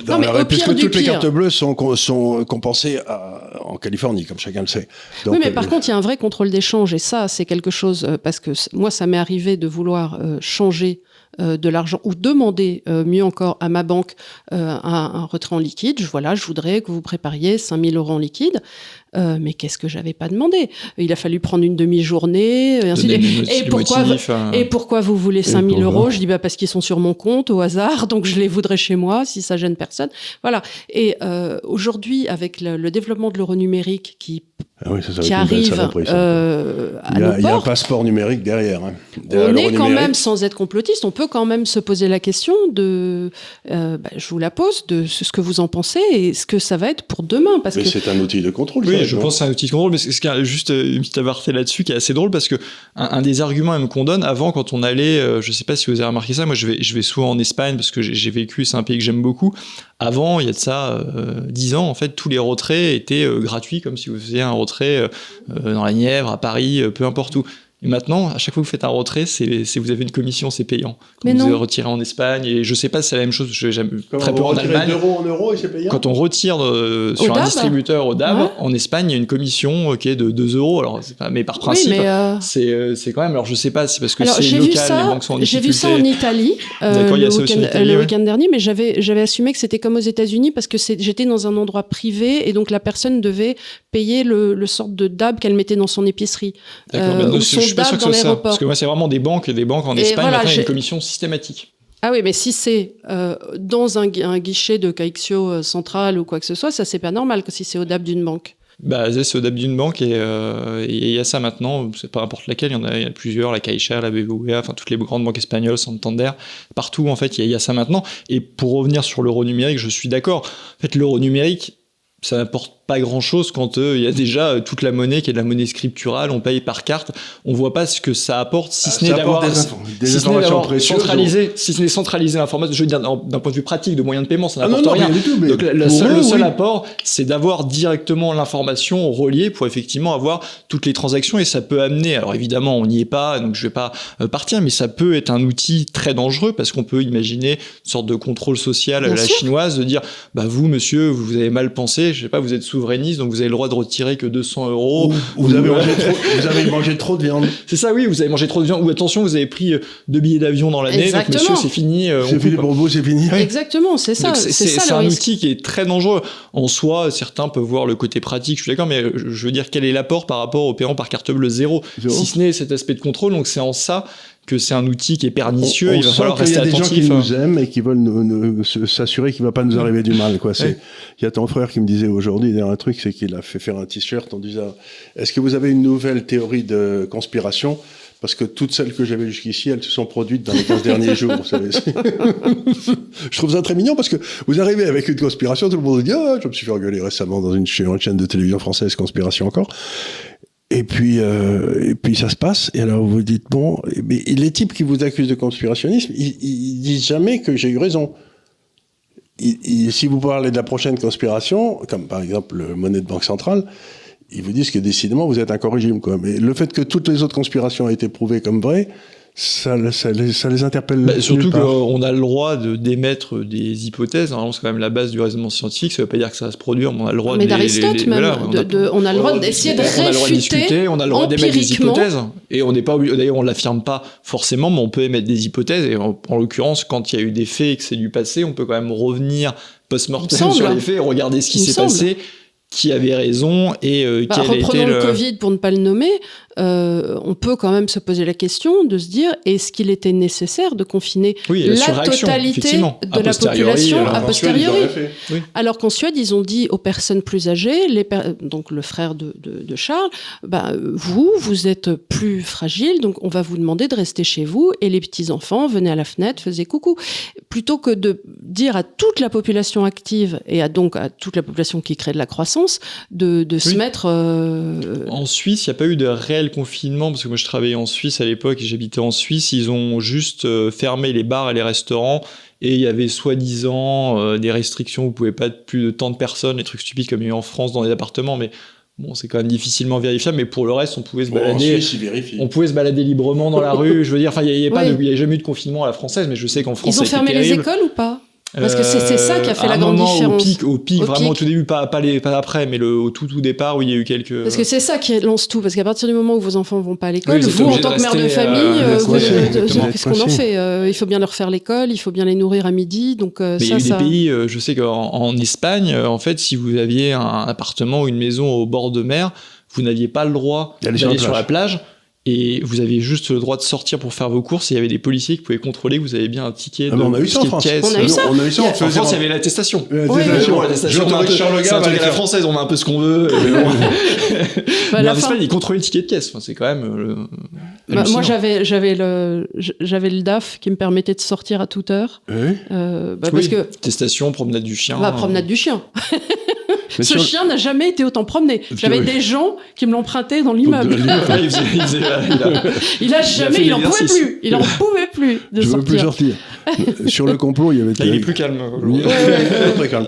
Non, mais au pire du toutes les pire. cartes bleues sont compensées en Californie, comme chacun le sait. Donc, oui, mais par contre, il y a un vrai contrôle d'échange, et ça, c'est quelque chose, parce que moi, ça m'est arrivé de vouloir changer de l'argent ou demander, mieux encore, à ma banque un retrait en liquide. Je voudrais que vous prépariez 5 000 € en liquide. Mais qu'est-ce que j'avais pas demandé ? Il a fallu prendre une demi-journée. Et pourquoi vous voulez 5 000 €? Je dis parce qu'ils sont sur mon compte au hasard, donc je les voudrais chez moi si ça gêne personne. Voilà. Et aujourd'hui, avec le développement de l'euro numérique qui arrive à nos il y a un passeport numérique derrière. On est quand même, sans être complotiste, on peut quand même se poser la question de, je vous la pose, de ce que vous en pensez et ce que ça va être pour demain. C'est un outil de contrôle. Oui, je pense que c'est un outil de contrôle, mais c'est juste une petite aparté là-dessus qui est assez drôle parce que un des arguments même qu'on donne avant, quand on allait, je sais pas si vous avez remarqué ça, moi je vais souvent en Espagne parce que j'ai vécu, c'est un pays que j'aime beaucoup. Avant, il y a de ça 10 ans, en fait, tous les retraits étaient gratuits, comme si vous faisiez un retrait dans la Nièvre, à Paris, peu importe où. Et maintenant, à chaque fois que vous faites un retrait, vous avez une commission, c'est payant. Quand vous retirez en Espagne, et je sais pas si c'est la même chose, j'aime très peu en Allemagne. D'euros en euros et c'est payant. Quand on retire sur un distributeur au DAB, en Espagne, il y a une commission qui est de 2 €. Alors, mais par principe, c'est quand même. Alors, je sais pas, c'est parce que c'est local, les banques sont en difficulté. J'ai vu ça en Italie, le week-end dernier, mais j'avais assumé que c'était comme aux États-Unis parce que j'étais dans un endroit privé et donc la personne devait payer le sort de DAB qu'elle mettait dans son épicerie. D'accord, je suis pas sûr que ce soit ça, parce que moi c'est vraiment des banques en Espagne, maintenant il y a une commission systématique. Ah oui, mais si c'est dans un guichet de Caixo central ou quoi que ce soit, ça c'est pas normal que si c'est au DAB d'une banque. Bah, c'est au DAB d'une banque et il y a ça maintenant, c'est pas n'importe laquelle, il y a plusieurs, la Caixa, la BBVA, enfin toutes les grandes banques espagnoles, Santander, partout en fait il y a ça maintenant. Et pour revenir sur l'euro numérique, je suis d'accord. En fait, l'euro numérique, ça n'apporte pas grand-chose quand il y a déjà toute la monnaie qui est de la monnaie scripturale, on paye par carte, on voit pas ce que ça apporte, si ce n'est d'avoir des informations précieuses. Si ce n'est centraliser l'information, je veux dire d'un point de vue pratique, de moyens de paiement, ça n'apporte rien. Du tout, mais donc le seul apport, c'est d'avoir directement l'information reliée pour effectivement avoir toutes les transactions, et ça peut amener, alors évidemment on n'y est pas, donc je vais pas partir, mais ça peut être un outil très dangereux parce qu'on peut imaginer une sorte de contrôle social à la chinoise, de dire bah vous monsieur, vous avez mal pensé, je sais pas, vous êtes souverainiste, donc vous avez le droit de retirer que 200 €. Vous avez mangé trop de viande. C'est ça, oui, vous avez mangé trop de viande. Ou attention, vous avez pris 2 billets d'avion dans l'année, donc monsieur, c'est fini. C'est fini pour vous, c'est fini. Oui. Exactement, c'est ça. C'est un outil qui est très dangereux. En soi, certains peuvent voir le côté pratique, je suis d'accord, mais je veux dire, quel est l'apport par rapport au paiement par carte bleue? Zéro. Si ce n'est cet aspect de contrôle, donc c'est en ça que c'est un outil qui est pernicieux, il va falloir rester attentif. Il y a des gens qui nous aiment et qui veulent s'assurer qu'il ne va pas nous arriver du mal. Il y a ton frère qui me disait aujourd'hui, un truc, c'est qu'il a fait faire un t-shirt en disant « Est-ce que vous avez une nouvelle théorie de conspiration ?» Parce que toutes celles que j'avais jusqu'ici, elles se sont produites dans les 15 derniers jours. Vous savez. Je trouve ça très mignon parce que vous arrivez avec une conspiration, tout le monde dit « Ah, je me suis fait engueuler récemment dans une chaîne de télévision française, conspiration encore. » Et puis ça se passe, et alors vous dites, bon, mais les types qui vous accusent de conspirationnisme, ils disent jamais que j'ai eu raison. Si vous parlez de la prochaine conspiration, comme par exemple le monnaie de banque centrale, ils vous disent que décidément vous êtes incorrigible, quoi. Mais le fait que toutes les autres conspirations aient été prouvées comme vraies, ça les interpelle. Surtout qu'on a le droit d'émettre des hypothèses. Normalement, c'est quand même la base du raisonnement scientifique. Ça ne veut pas dire que ça va se produire, mais on a le droit d'Aristote même. On a le droit d'essayer de réfuter. On a le droit d'émettre des hypothèses. Et on n'est pas obligé. D'ailleurs, on ne l'affirme pas forcément, mais on peut émettre des hypothèses. Et en l'occurrence, quand il y a eu des faits et que c'est du passé, on peut quand même revenir post-mortem sur les faits et regarder ce qui s'est passé. Qui avait raison et quel était reprenons le Covid pour ne pas le nommer, on peut quand même se poser la question de se dire est-ce qu'il était nécessaire de confiner la totalité de la population a posteriori. Oui. Alors qu'en Suède, ils ont dit aux personnes plus âgées, donc le frère de Charles, vous êtes plus fragile, donc on va vous demander de rester chez vous, et les petits-enfants venaient à la fenêtre, faisaient coucou. Plutôt que de dire à toute la population active et donc à toute la population qui crée de la croissance, de se mettre... En Suisse, il n'y a pas eu de réel confinement, parce que moi je travaillais en Suisse à l'époque et j'habitais en Suisse, ils ont juste fermé les bars et les restaurants, et il y avait soi-disant des restrictions, vous ne pouvez pas être plus de tant de personnes, des trucs stupides comme il y a eu en France dans les appartements, mais bon, c'est quand même difficilement vérifiable, mais pour le reste, on pouvait se balader. On pouvait se balader librement dans la rue. Je veux dire, il n'y a jamais eu de confinement à la française, mais je sais qu'en France, ils ont fermé les écoles ou pas? Parce que c'est ça qui a fait la grande différence. Au pic, vraiment au tout début, pas après, mais au tout départ où il y a eu quelques... Parce que c'est ça qui lance tout, parce qu'à partir du moment où vos enfants vont pas à l'école, vous en tant que mère de famille, qu'est-ce qu'on en fait? Il faut bien leur faire l'école, il faut bien les nourrir à midi, donc mais il y a eu des pays, je sais qu'en Espagne, en fait, si vous aviez un appartement ou une maison au bord de mer, vous n'aviez pas le droit d'aller sur la plage. Et vous aviez juste le droit de sortir pour faire vos courses, et il y avait des policiers qui pouvaient contrôler que vous avez bien un ticket on a eu ça en France. On a eu ça. En France, il y avait l'attestation. L'attestation, c'est un truc à la française, on a un peu ce qu'on veut. Mais en Espagne, ils contrôlaient le ticket de caisse. Enfin, c'est quand même... moi, j'avais le DAF qui me permettait de sortir à toute heure. Parce que... Attestation, promenade du chien. Promenade du chien. Ce chien n'a jamais été autant promené. J'avais des gens qui me l'empruntaient dans l'immeuble. Il en pouvait plus de sortir. Je veux plus sortir. Sur le complot, il y avait... Là, il est plus calme. Très calme.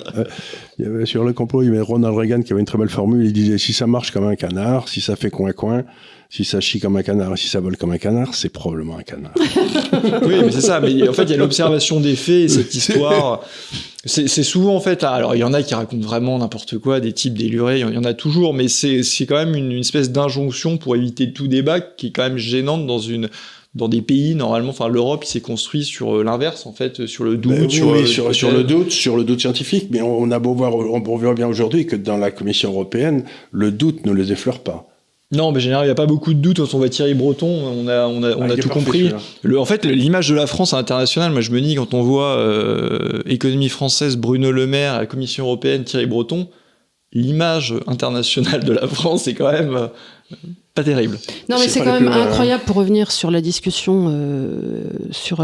Sur le complot, il y avait Ronald Reagan qui avait une très belle formule. Il disait, si ça marche comme un canard, si ça fait coin-coin, si ça chie comme un canard et si ça vole comme un canard, c'est probablement un canard. Oui, mais c'est ça. Mais en fait, il y a l'observation des faits et cette histoire... C'est souvent, en fait... Alors, il y en a qui racontent vraiment n'importe quoi, des types délurés, il y en a toujours, mais c'est quand même une espèce d'injonction pour éviter tout débat qui est quand même gênante dans des pays, normalement, enfin l'Europe, il s'est construit sur l'inverse, en fait, sur le doute. Sur le doute scientifique, mais on voit bien aujourd'hui que dans la Commission européenne, le doute ne les effleure pas. Non, mais en général, il n'y a pas beaucoup de doutes. Quand on voit Thierry Breton, on a tout compris. En fait, l'image de la France à l'international, moi je me dis, quand on voit économie française, Bruno Le Maire, à la Commission européenne, Thierry Breton, l'image internationale de la France, c'est quand même pas terrible. Non, mais c'est quand même incroyable, pour revenir sur la discussion sur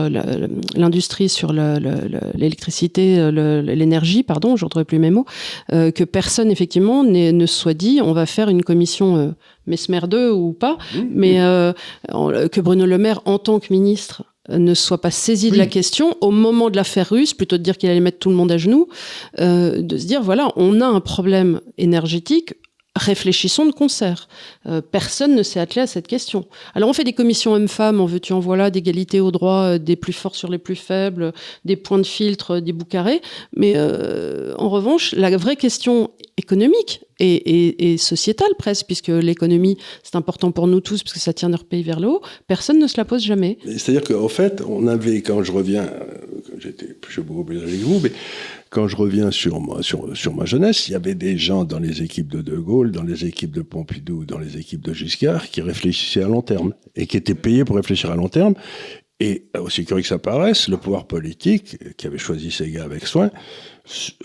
l'industrie, sur l'électricité, l'énergie, pardon, je ne retrouve plus mes mots, que personne, effectivement, ne soit dit, on va faire une commission Mesmer 2 ou pas, mais que Bruno Le Maire, en tant que ministre, ne soit pas saisi de la question au moment de l'affaire russe, plutôt de dire qu'il allait mettre tout le monde à genoux, de se dire, voilà, on a un problème énergétique, réfléchissons de concert. Personne ne s'est attelé à cette question. Alors on fait des commissions hommes-femmes, en veux-tu en voilà, d'égalité aux droits des plus forts sur les plus faibles, des points de filtre, des bouts carrés, mais en revanche, la vraie question économique et sociétale presque, puisque l'économie c'est important pour nous tous, parce que ça tient notre pays vers le haut, personne ne se la pose jamais. C'est-à-dire qu'en fait, on avait, quand je reviens, je suis beaucoup plus avec vous, mais quand je reviens sur ma jeunesse, il y avait des gens dans les équipes de Gaulle, dans les équipes de Pompidou, dans les équipes de Giscard, qui réfléchissaient à long terme et qui étaient payés pour réfléchir à long terme. Et aussi curieux que ça paraisse, le pouvoir politique, qui avait choisi ces gars avec soin,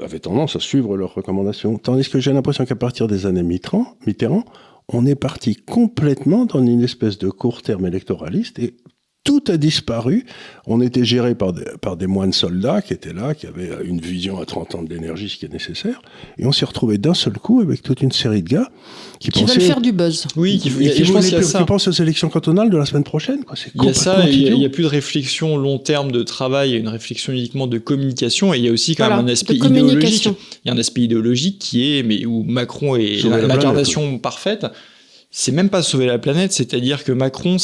avait tendance à suivre leurs recommandations. Tandis que j'ai l'impression qu'à partir des années Mitterrand, on est parti complètement dans une espèce de court terme électoraliste et tout a disparu. On était géré par des moines soldats qui étaient là, qui avaient une vision à 30 ans de l'énergie, ce qui est nécessaire. Et on s'est retrouvé d'un seul coup avec toute une série de gars qui veulent faire du buzz. Oui, qui pensent aux élections cantonales de la semaine prochaine. Quoi. Il y a ça, il n'y a plus de réflexion long terme de travail, il y a une réflexion uniquement de communication, et il y a aussi quand même un aspect idéologique. Il y a un aspect idéologique où Macron est l'incarnation parfaite. C'est même pas sauver la planète, c'est-à-dire que Macron,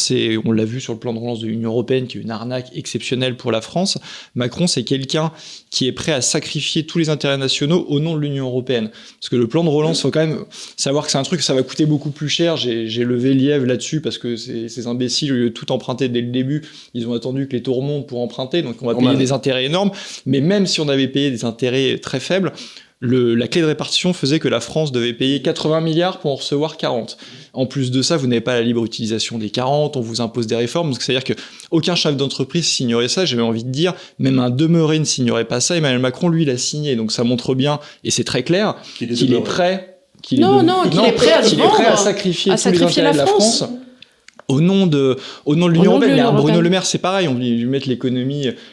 on l'a vu sur le plan de relance de l'Union européenne, qui est une arnaque exceptionnelle pour la France. Macron, c'est quelqu'un qui est prêt à sacrifier tous les intérêts nationaux au nom de l'Union européenne. Parce que le plan de relance, faut quand même savoir que c'est un truc, ça va coûter beaucoup plus cher. J'ai levé lièvre là-dessus parce que ces imbéciles, au lieu de tout emprunter dès le début, ils ont attendu que les taux remontent pour emprunter, donc on va payer des intérêts énormes. Mais même si on avait payé des intérêts très faibles, la clé de répartition faisait que la France devait payer 80 milliards pour en recevoir 40. En plus de ça, vous n'avez pas la libre utilisation des 40, on vous impose des réformes, donc c'est-à-dire qu'aucun chef d'entreprise signerait ça, j'avais envie de dire, même un demeuré ne signerait pas ça, Emmanuel Macron, lui, l'a signé, donc ça montre bien, et c'est très clair, qu'il est prêt... qu'il est prêt à sacrifier tous les intérêts de la France au nom de l'Union européenne. Bruno Le Maire, c'est pareil, on lui met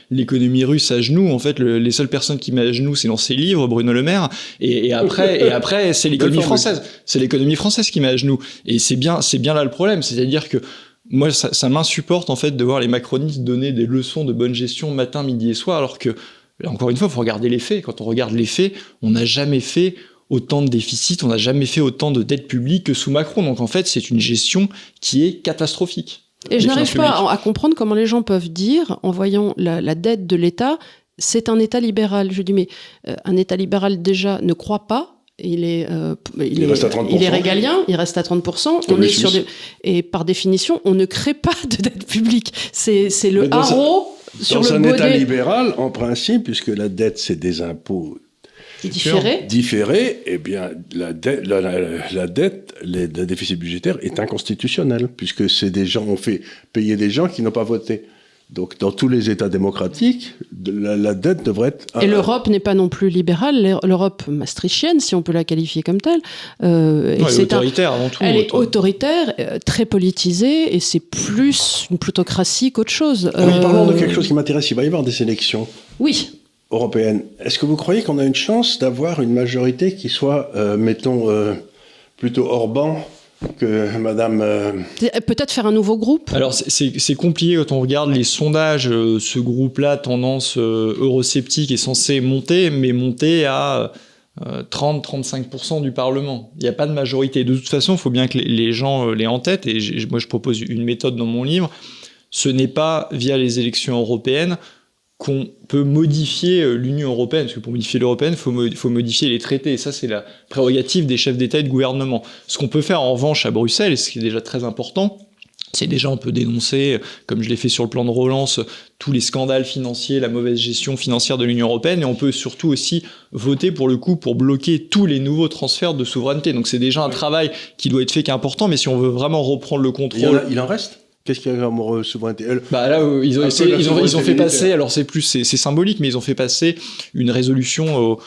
l'économie russe à genoux. En fait, les seules personnes qui met à genoux, c'est dans ses livres, Bruno Le Maire. Et après, c'est l'économie française. C'est l'économie française qui met à genoux. Et c'est bien là le problème. C'est-à-dire que moi, ça m'insupporte, en fait, de voir les macronistes donner des leçons de bonne gestion matin, midi et soir, alors que, encore une fois, il faut regarder les faits. Quand on regarde les faits, on n'a jamais fait autant de déficits, on n'a jamais fait autant de dette publique que sous Macron. Donc en fait, c'est une gestion qui est catastrophique. Et je n'arrive pas à comprendre comment les gens peuvent dire, en voyant la dette de l'État, c'est un État libéral. Je dis, mais un État libéral déjà ne croit pas. Il est régalien, il reste à 30%. Et par définition, on ne crée pas de dette publique. C'est le haro sur le baudet. Dans un État libéral, en principe, puisque la dette, c'est des impôts différé, eh bien, la dette, le déficit budgétaire est inconstitutionnel, puisque c'est des gens, on fait payer des gens qui n'ont pas voté. Donc, dans tous les États démocratiques, la dette devrait être... Et l'Europe n'est pas non plus libérale, l'Europe maastrichtienne, si on peut la qualifier comme telle. Elle est autoritaire avant tout. Elle est autoritaire, très politisée, et c'est plus une plutocratie qu'autre chose. Parlons de quelque chose qui m'intéresse, il va y avoir des élections. Oui. Européenne. Est-ce que vous croyez qu'on a une chance d'avoir une majorité qui soit, plutôt Orban que Madame... Peut-être faire un nouveau groupe. Alors c'est compliqué quand on regarde les sondages. Ce groupe-là, tendance eurosceptique, est censé monter, mais monter à 30-35% du Parlement. Il n'y a pas de majorité. De toute façon, il faut bien que les gens l'aient en tête, et moi je propose une méthode dans mon livre. Ce n'est pas via les élections européennes qu'on peut modifier l'Union européenne, parce que pour modifier l'européenne, il faut modifier les traités, et ça c'est la prérogative des chefs d'État et de gouvernement. Ce qu'on peut faire en revanche à Bruxelles, et ce qui est déjà très important, C'est déjà un peu dénoncé, comme je l'ai fait sur le plan de relance, tous les scandales financiers, la mauvaise gestion financière de l'Union européenne, et on peut surtout aussi voter pour le coup pour bloquer tous les nouveaux transferts de souveraineté. Donc c'est déjà un travail qui doit être fait, qui est important, mais si on veut vraiment reprendre le contrôle... Il en reste ? Qu'est-ce qu'il y a comme souveraineté ? Là, ils ont fait passer, alors c'est symbolique, mais ils ont fait passer une résolution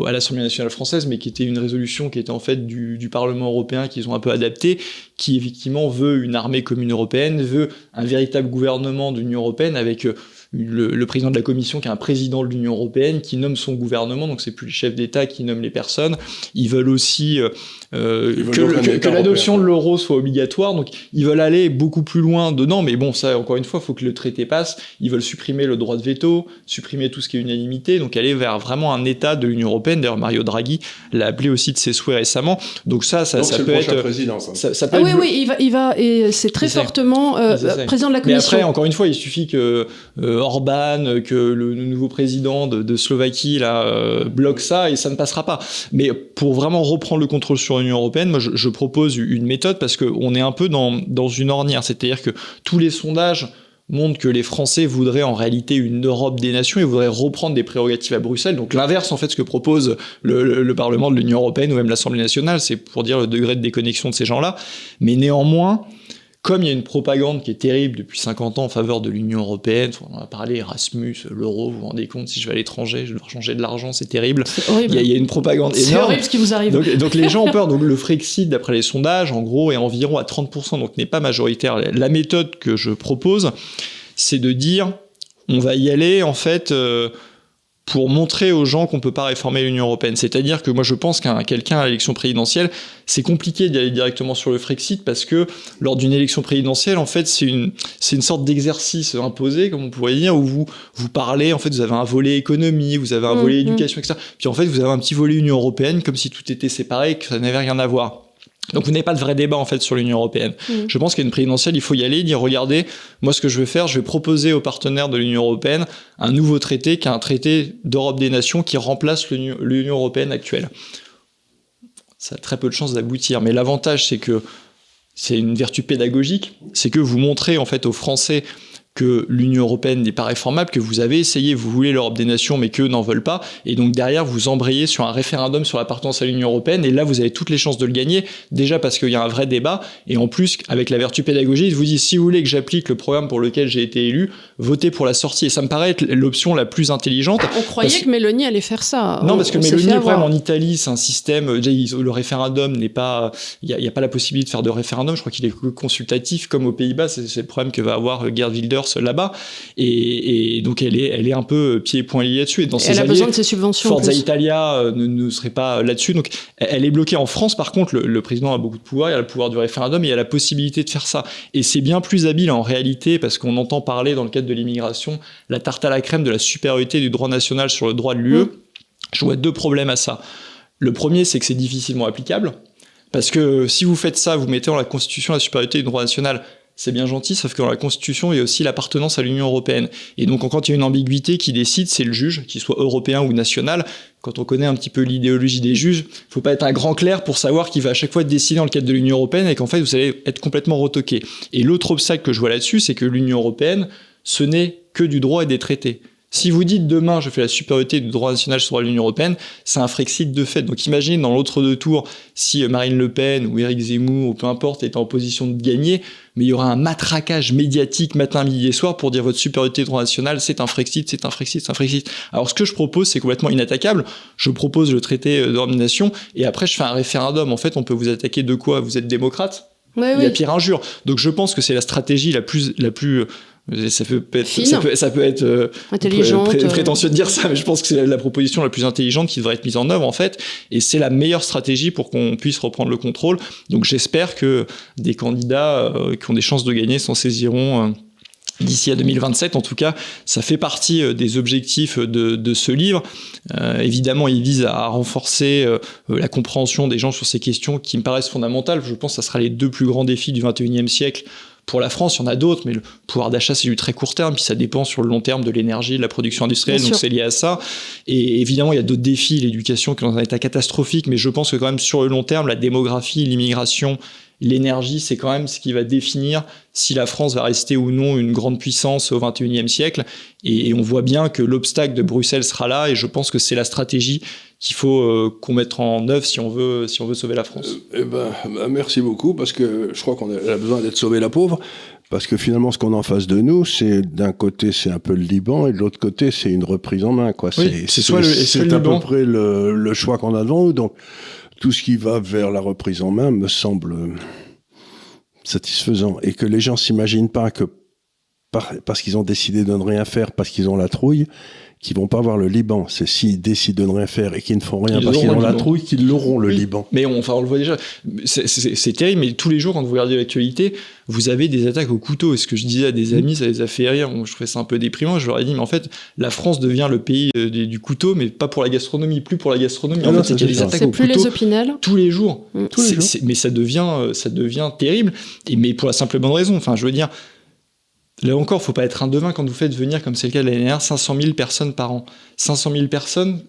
à l'Assemblée nationale française, mais qui était une résolution qui était en fait du Parlement européen, qu'ils ont un peu adapté, qui effectivement veut une armée commune européenne, veut un véritable gouvernement de l'Union européenne avec le président de la Commission qui est un président de l'Union européenne qui nomme son gouvernement, donc c'est plus le chef d'État qui nomme les personnes. Ils veulent aussi que l'adoption de l'euro soit obligatoire, donc ils veulent aller beaucoup plus loin dedans, mais bon, ça encore une fois, il faut que le traité passe. Ils veulent supprimer le droit de veto, supprimer tout ce qui est unanimité, donc aller vers vraiment un État de l'Union européenne. D'ailleurs, Mario Draghi l'a appelé aussi de ses souhaits récemment. Donc ça peut être... président, ça peut être... Oui, il va, et c'est très fortement président de la Commission. Mais après, encore une fois, il suffit que Orban, que le nouveau président de Slovaquie là bloque ça et ça ne passera pas. Mais pour vraiment reprendre le contrôle sur l'Union européenne, moi je propose une méthode parce qu'on est un peu dans une ornière, c'est-à-dire que tous les sondages montrent que les Français voudraient en réalité une Europe des nations et voudraient reprendre des prérogatives à Bruxelles. Donc l'inverse en fait ce que propose le Parlement de l'Union européenne ou même l'Assemblée nationale, c'est pour dire le degré de déconnexion de ces gens-là. Mais néanmoins, comme il y a une propagande qui est terrible depuis 50 ans en faveur de l'Union européenne, on en a parlé, Erasmus, l'euro, vous vous rendez compte, si je vais à l'étranger, je vais devoir changer de l'argent, c'est terrible. C'est horrible. Il y a une propagande énorme. C'est horrible ce qui vous arrive. Donc les gens ont peur. Donc le Frexit, d'après les sondages, en gros, est environ à 30%, donc n'est pas majoritaire. La méthode que je propose, c'est de dire, on va y aller, en fait... pour montrer aux gens qu'on peut pas réformer l'Union européenne. C'est-à-dire que moi je pense qu'un quelqu'un à l'élection présidentielle, c'est compliqué d'y aller directement sur le Frexit parce que lors d'une élection présidentielle, en fait, c'est une sorte d'exercice imposé, comme on pourrait dire, où vous parlez, en fait, vous avez un volet économie, vous avez un volet éducation, etc. Puis en fait, vous avez un petit volet Union européenne, comme si tout était séparé et que ça n'avait rien à voir. Donc vous n'avez pas de vrai débat en fait sur l'Union européenne. Je pense qu'à une présidentielle, il faut y aller, dire regardez, moi ce que je vais faire, je vais proposer aux partenaires de l'Union européenne un nouveau traité qui est un traité d'Europe des nations qui remplace l'Union européenne actuelle. Ça a très peu de chances d'aboutir, mais l'avantage c'est que c'est une vertu pédagogique, c'est que vous montrez en fait aux Français que l'Union européenne n'est pas réformable, que vous avez essayé, vous voulez l'Europe des nations, mais qu'eux n'en veulent pas, et donc derrière, vous embrayez sur un référendum sur l'appartenance à l'Union européenne, et là, vous avez toutes les chances de le gagner, déjà parce qu'il y a un vrai débat, et en plus, avec la vertu pédagogique, vous dites, si vous voulez que j'applique le programme pour lequel j'ai été élu, votez pour la sortie, et ça me paraît être l'option la plus intelligente. On croyait que Mélanie allait faire ça. Non, parce que Mélanie, le problème en Italie, c'est un système, déjà, le référendum n'est pas, il n'y a pas la possibilité de faire de référendum, je crois qu'il est consultatif, comme aux Pays-Bas, c'est le problème que va avoir Geert Wilders là-bas, et donc elle est un peu pieds et poings liés là-dessus. Et dans ses elle a alliés, besoin de ses subventions. Forza Italia ne serait pas là-dessus, donc elle est bloquée. En France, par contre, le président a beaucoup de pouvoir, il a le pouvoir du référendum, et il a la possibilité de faire ça. Et c'est bien plus habile en réalité, parce qu'on entend parler dans le cadre de l'immigration, la tarte à la crème de la supériorité du droit national sur le droit de l'UE. Je vois deux problèmes à ça. Le premier, c'est que c'est difficilement applicable, parce que si vous faites ça, vous mettez dans la Constitution la supériorité du droit national, c'est bien gentil, sauf que dans la Constitution, il y a aussi l'appartenance à l'Union européenne. Et donc, quand il y a une ambiguïté, qui décide, c'est le juge, qu'il soit européen ou national. Quand on connaît un petit peu l'idéologie des juges, il faut pas être un grand clerc pour savoir qu'il va à chaque fois être décidé dans le cadre de l'Union européenne et qu'en fait, vous allez être complètement retoqué. Et l'autre obstacle que je vois là-dessus, c'est que l'Union européenne, ce n'est que du droit et des traités. Si vous dites demain, je fais la supériorité du droit national sur l'Union européenne, c'est un Frexit de fait. Donc imaginez dans l'autre deux tours, si Marine Le Pen ou Éric Zemmour ou peu importe est en position de gagner, mais il y aura un matraquage médiatique matin, midi et soir pour dire votre supériorité du droit national, c'est un Frexit, c'est un Frexit, c'est un Frexit. Alors ce que je propose, c'est complètement inattaquable. Je propose le traité d'Europe des nations et après je fais un référendum. En fait, on peut vous attaquer de quoi? Vous êtes démocrate? Ouais, il y a pire injure. Donc je pense que c'est la stratégie la plus ça peut être intelligente, prétentieux de dire ça, mais je pense que c'est la proposition la plus intelligente qui devrait être mise en œuvre en fait, et c'est la meilleure stratégie pour qu'on puisse reprendre le contrôle. Donc j'espère que des candidats qui ont des chances de gagner s'en saisiront d'ici à 2027. En tout cas, ça fait partie des objectifs de ce livre. Évidemment, il vise à renforcer la compréhension des gens sur ces questions qui me paraissent fondamentales. Je pense que ça sera les deux plus grands défis du 21e siècle. Pour la France, il y en a d'autres, mais le pouvoir d'achat, c'est du très court terme, puis ça dépend sur le long terme de l'énergie, de la production industrielle, donc c'est lié à ça. Et évidemment, il y a d'autres défis, l'éducation qui est dans un état catastrophique, mais je pense que quand même sur le long terme, la démographie, l'immigration l'énergie, c'est quand même ce qui va définir si la France va rester ou non une grande puissance au XXIe siècle. Et on voit bien que l'obstacle de Bruxelles sera là, et je pense que c'est la stratégie qu'il faut qu'on mette en œuvre si on veut sauver la France. Merci beaucoup, parce que je crois qu'on a besoin d'être sauvé la pauvre, parce que finalement, ce qu'on a en face de nous, c'est d'un côté, c'est un peu le Liban, et de l'autre côté, c'est une reprise en main, quoi. Oui, c'est à peu près le choix qu'on a devant nous. Donc, tout ce qui va vers la reprise en main me semble satisfaisant, et que les gens s'imaginent pas que parce qu'ils ont décidé de ne rien faire, parce qu'ils ont la trouille, qu'ils vont pas voir le Liban. C'est s'ils décident de ne rien faire et qu'ils ne font rien parce qu'ils ont la trouille, qu'ils l'auront, le Liban. Mais on le voit déjà. C'est terrible, mais tous les jours, quand vous regardez l'actualité, vous avez des attaques au couteau. Et ce que je disais à des amis, ça les a fait rire. Je trouvais ça un peu déprimant. Je leur ai dit, mais en fait, la France devient le pays du couteau, mais pas pour la gastronomie, plus pour la gastronomie. En fait, c'est qu'il y a des attaques au couteau. C'est plus les Opinel. Tous les jours. Tous les jours. Mais ça devient terrible. Mais pour la simple et bonne raison. Enfin, je veux dire, là encore, faut pas être un devin quand vous faites venir, comme c'est le cas de l'année dernière, 500 000 personnes par an. 500 000 personnes,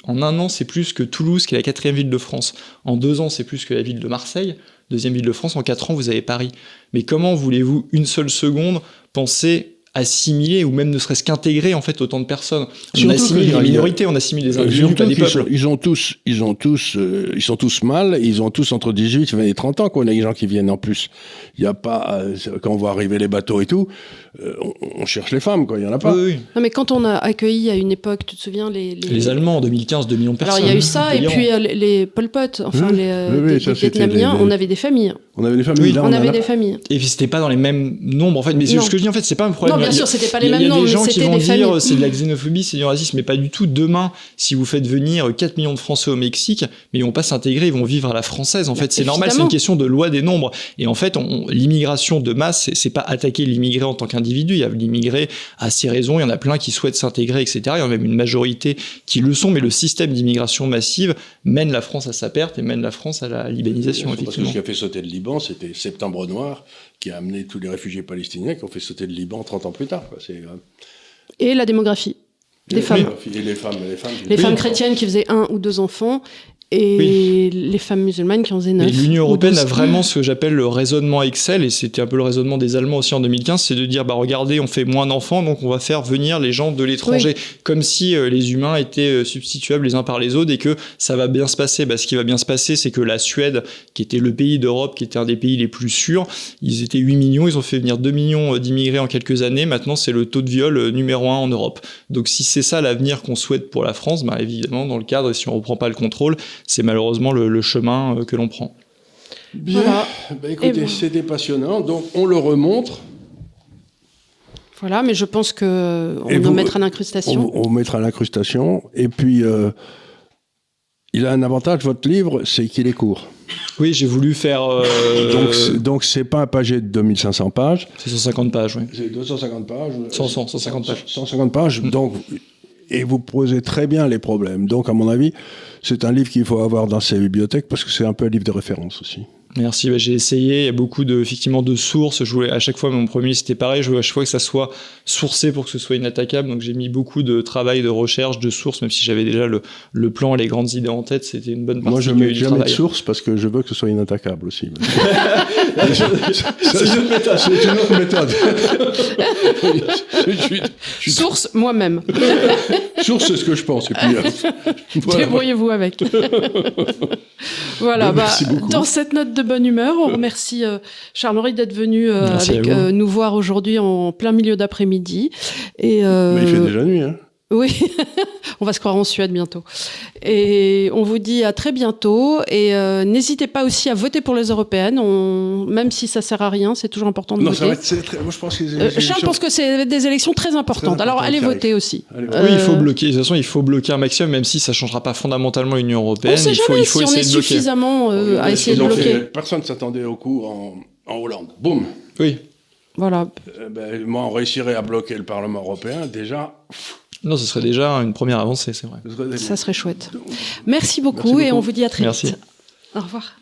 en un an, c'est plus que Toulouse, qui est la 4e ville de France. En 2 ans, c'est plus que la ville de Marseille, 2e ville de France. En 4 ans, vous avez Paris. Mais comment voulez-vous, une seule seconde, penser assimiler ou même ne serait-ce qu'intégrer en fait autant de personnes? On assimile les minorités, on assimile les individus, pas des peuples. Ils sont tous mal, ils ont tous entre 18 et 30 ans, quoi. On a des gens qui viennent en plus. Il n'y a pas, quand on voit arriver les bateaux et tout, on cherche les femmes, quoi. Il n'y en a pas. Oui. Non, mais quand on a accueilli à une époque, tu te souviens, les Allemands en 2015, 2 millions de personnes. Alors il y a eu ça, et puis les Pol Pot, enfin les Vietnamiens, on avait des familles. On avait des familles. On avait des familles. Et puis c'était pas dans les mêmes nombres en fait. Mais ce que je dis en fait, c'est pas un problème. Non, bien sûr, c'était pas les mêmes nombres, mais c'était des familles. Il y a des gens qui vont dire c'est de la xénophobie, c'est du racisme, mais pas du tout. Demain, si vous faites venir 4 millions de Français au Mexique, mais ils vont pas s'intégrer, ils vont vivre à la française. En fait, c'est normal, c'est une question de loi des nombres. Et en fait, l'immigration de masse, c'est pas attaquer l'immigré en tant qu'individu. Il y a l'immigré à ses raisons, il y en a plein qui souhaitent s'intégrer, etc. Il y en a même une majorité qui le sont, mais le système d'immigration massive mène la France à sa perte et mène la France à la libanisation, effectivement. Parce que ce qui a fait sauter le Liban, c'était Septembre Noir, qui a amené tous les réfugiés palestiniens qui ont fait sauter le Liban 30 ans plus tard, quoi. Et la démographie des femmes. Et les femmes chrétiennes qui faisaient 1 ou 2 enfants. Et les femmes musulmanes qui en faisaient 9. Et l'Union européenne a vraiment ce que j'appelle le raisonnement Excel, et c'était un peu le raisonnement des Allemands aussi en 2015, c'est de dire, regardez, on fait moins d'enfants, donc on va faire venir les gens de l'étranger, comme si les humains étaient substituables les uns par les autres, et que ça va bien se passer. Ce qui va bien se passer, c'est que la Suède, qui était le pays d'Europe, qui était un des pays les plus sûrs, ils étaient 8 millions, ils ont fait venir 2 millions d'immigrés en quelques années, maintenant c'est le taux de viol numéro 1 en Europe. Donc si c'est ça l'avenir qu'on souhaite pour la France, évidemment, dans le cadre, et si on reprend pas le contrôle, c'est malheureusement le chemin que l'on prend. Bien, écoutez, c'était passionnant, donc on le remontre. Voilà, mais je pense qu'on doit mettre à l'incrustation. On mettra à l'incrustation, et puis il a un avantage, votre livre, c'est qu'il est court. Oui, j'ai voulu faire... Donc c'est pas un paget de 2500 pages. C'est 150 pages, oui. C'est 250 pages. 150 pages. 150 pages, donc... Et vous posez très bien les problèmes. Donc, à mon avis, c'est un livre qu'il faut avoir dans sa bibliothèque parce que c'est un peu un livre de référence aussi. Merci, j'ai essayé. Il y a beaucoup effectivement de sources. Je voulais à chaque fois, mon premier c'était pareil. Je voulais à chaque fois que ça soit sourcé pour que ce soit inattaquable. Donc j'ai mis beaucoup de travail, de recherche, de sources, même si j'avais déjà le plan et les grandes idées en tête. C'était une bonne partie. Moi, je mets jamais de sources parce que je veux que ce soit inattaquable aussi. C'est une autre méthode. Source, moi-même. Source, c'est ce que je pense. Et puis, voilà. Débrouillez-vous avec. Voilà, dans cette note de bonne humeur, on remercie Charles-Henri d'être venu nous voir aujourd'hui en plein milieu d'après-midi. Mais il fait déjà nuit, hein. Oui, on va se croire en Suède bientôt. Et on vous dit à très bientôt. Et n'hésitez pas aussi à voter pour les européennes. Même si ça sert à rien, c'est toujours important de voter. Moi, je pense que Charles pense que c'est des élections très importantes. Alors allez voter aussi. Oui, il faut bloquer. De toute façon, il faut bloquer un maximum, même si ça ne changera pas fondamentalement l'Union européenne. On sait jamais il faut si essayer on est de bloquer. suffisamment à essayer de bloquer. Personne ne s'attendait au coup en Hollande. Boum. Oui. Voilà. Moi, on réussirait à bloquer le Parlement européen, déjà... Non, ce serait déjà une première avancée, c'est vrai. Ça serait chouette. Merci beaucoup et on vous dit à très vite. Au revoir.